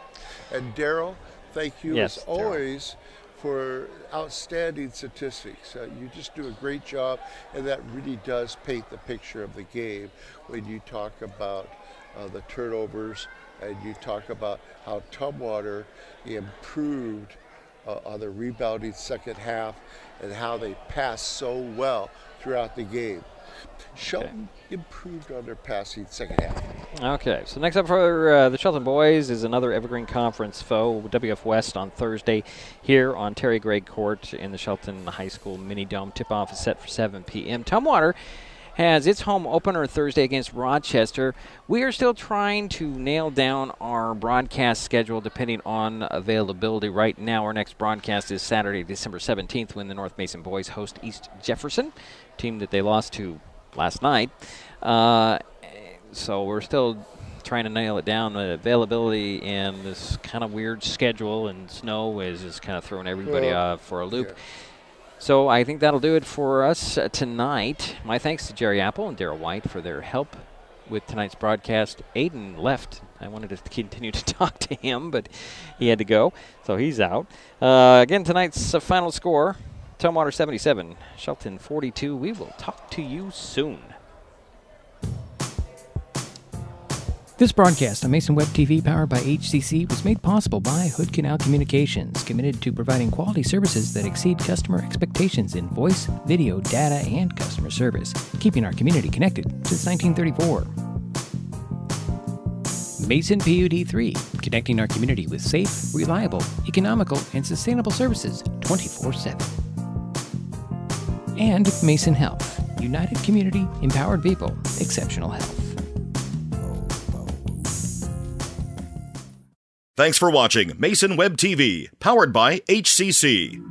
And Daryl, thank you as always for outstanding statistics. You just do a great job, and that really does paint the picture of the game when you talk about the turnovers and you talk about how Tumwater improved on the rebounding second half and how they passed so well throughout the game. Shelton improved on their passing second half. Okay, so next up for the Shelton boys is another Evergreen Conference foe, WF West, on Thursday here on Terry Gray Court in the Shelton High School Mini Dome. Tip-off is set for 7 p.m. Tumwater has its home opener Thursday against Rochester. We are still trying to nail down our broadcast schedule depending on availability. Right now, our next broadcast is Saturday, December 17th, when the North Mason boys host East Jefferson, team that they lost to last night. So we're still trying to nail it down. The availability and this kind of weird schedule and snow is just kind of throwing everybody for a loop. Yeah. So I think that'll do it for us tonight. My thanks to Jerry Apple and Darrell White for their help with tonight's broadcast. Aiden left. I wanted to continue to talk to him, but he had to go, so he's out. Again, tonight's final score, Tumwater 77, Shelton 42. We will talk to you soon. This broadcast on Mason Web TV, powered by HCC, was made possible by Hood Canal Communications, committed to providing quality services that exceed customer expectations in voice, video, data, and customer service, keeping our community connected since 1934. Mason PUD 3, connecting our community with safe, reliable, economical, and sustainable services 24/7. And Mason Health, united community, empowered people, exceptional health. Thanks for watching Mason Web TV, powered by HCC.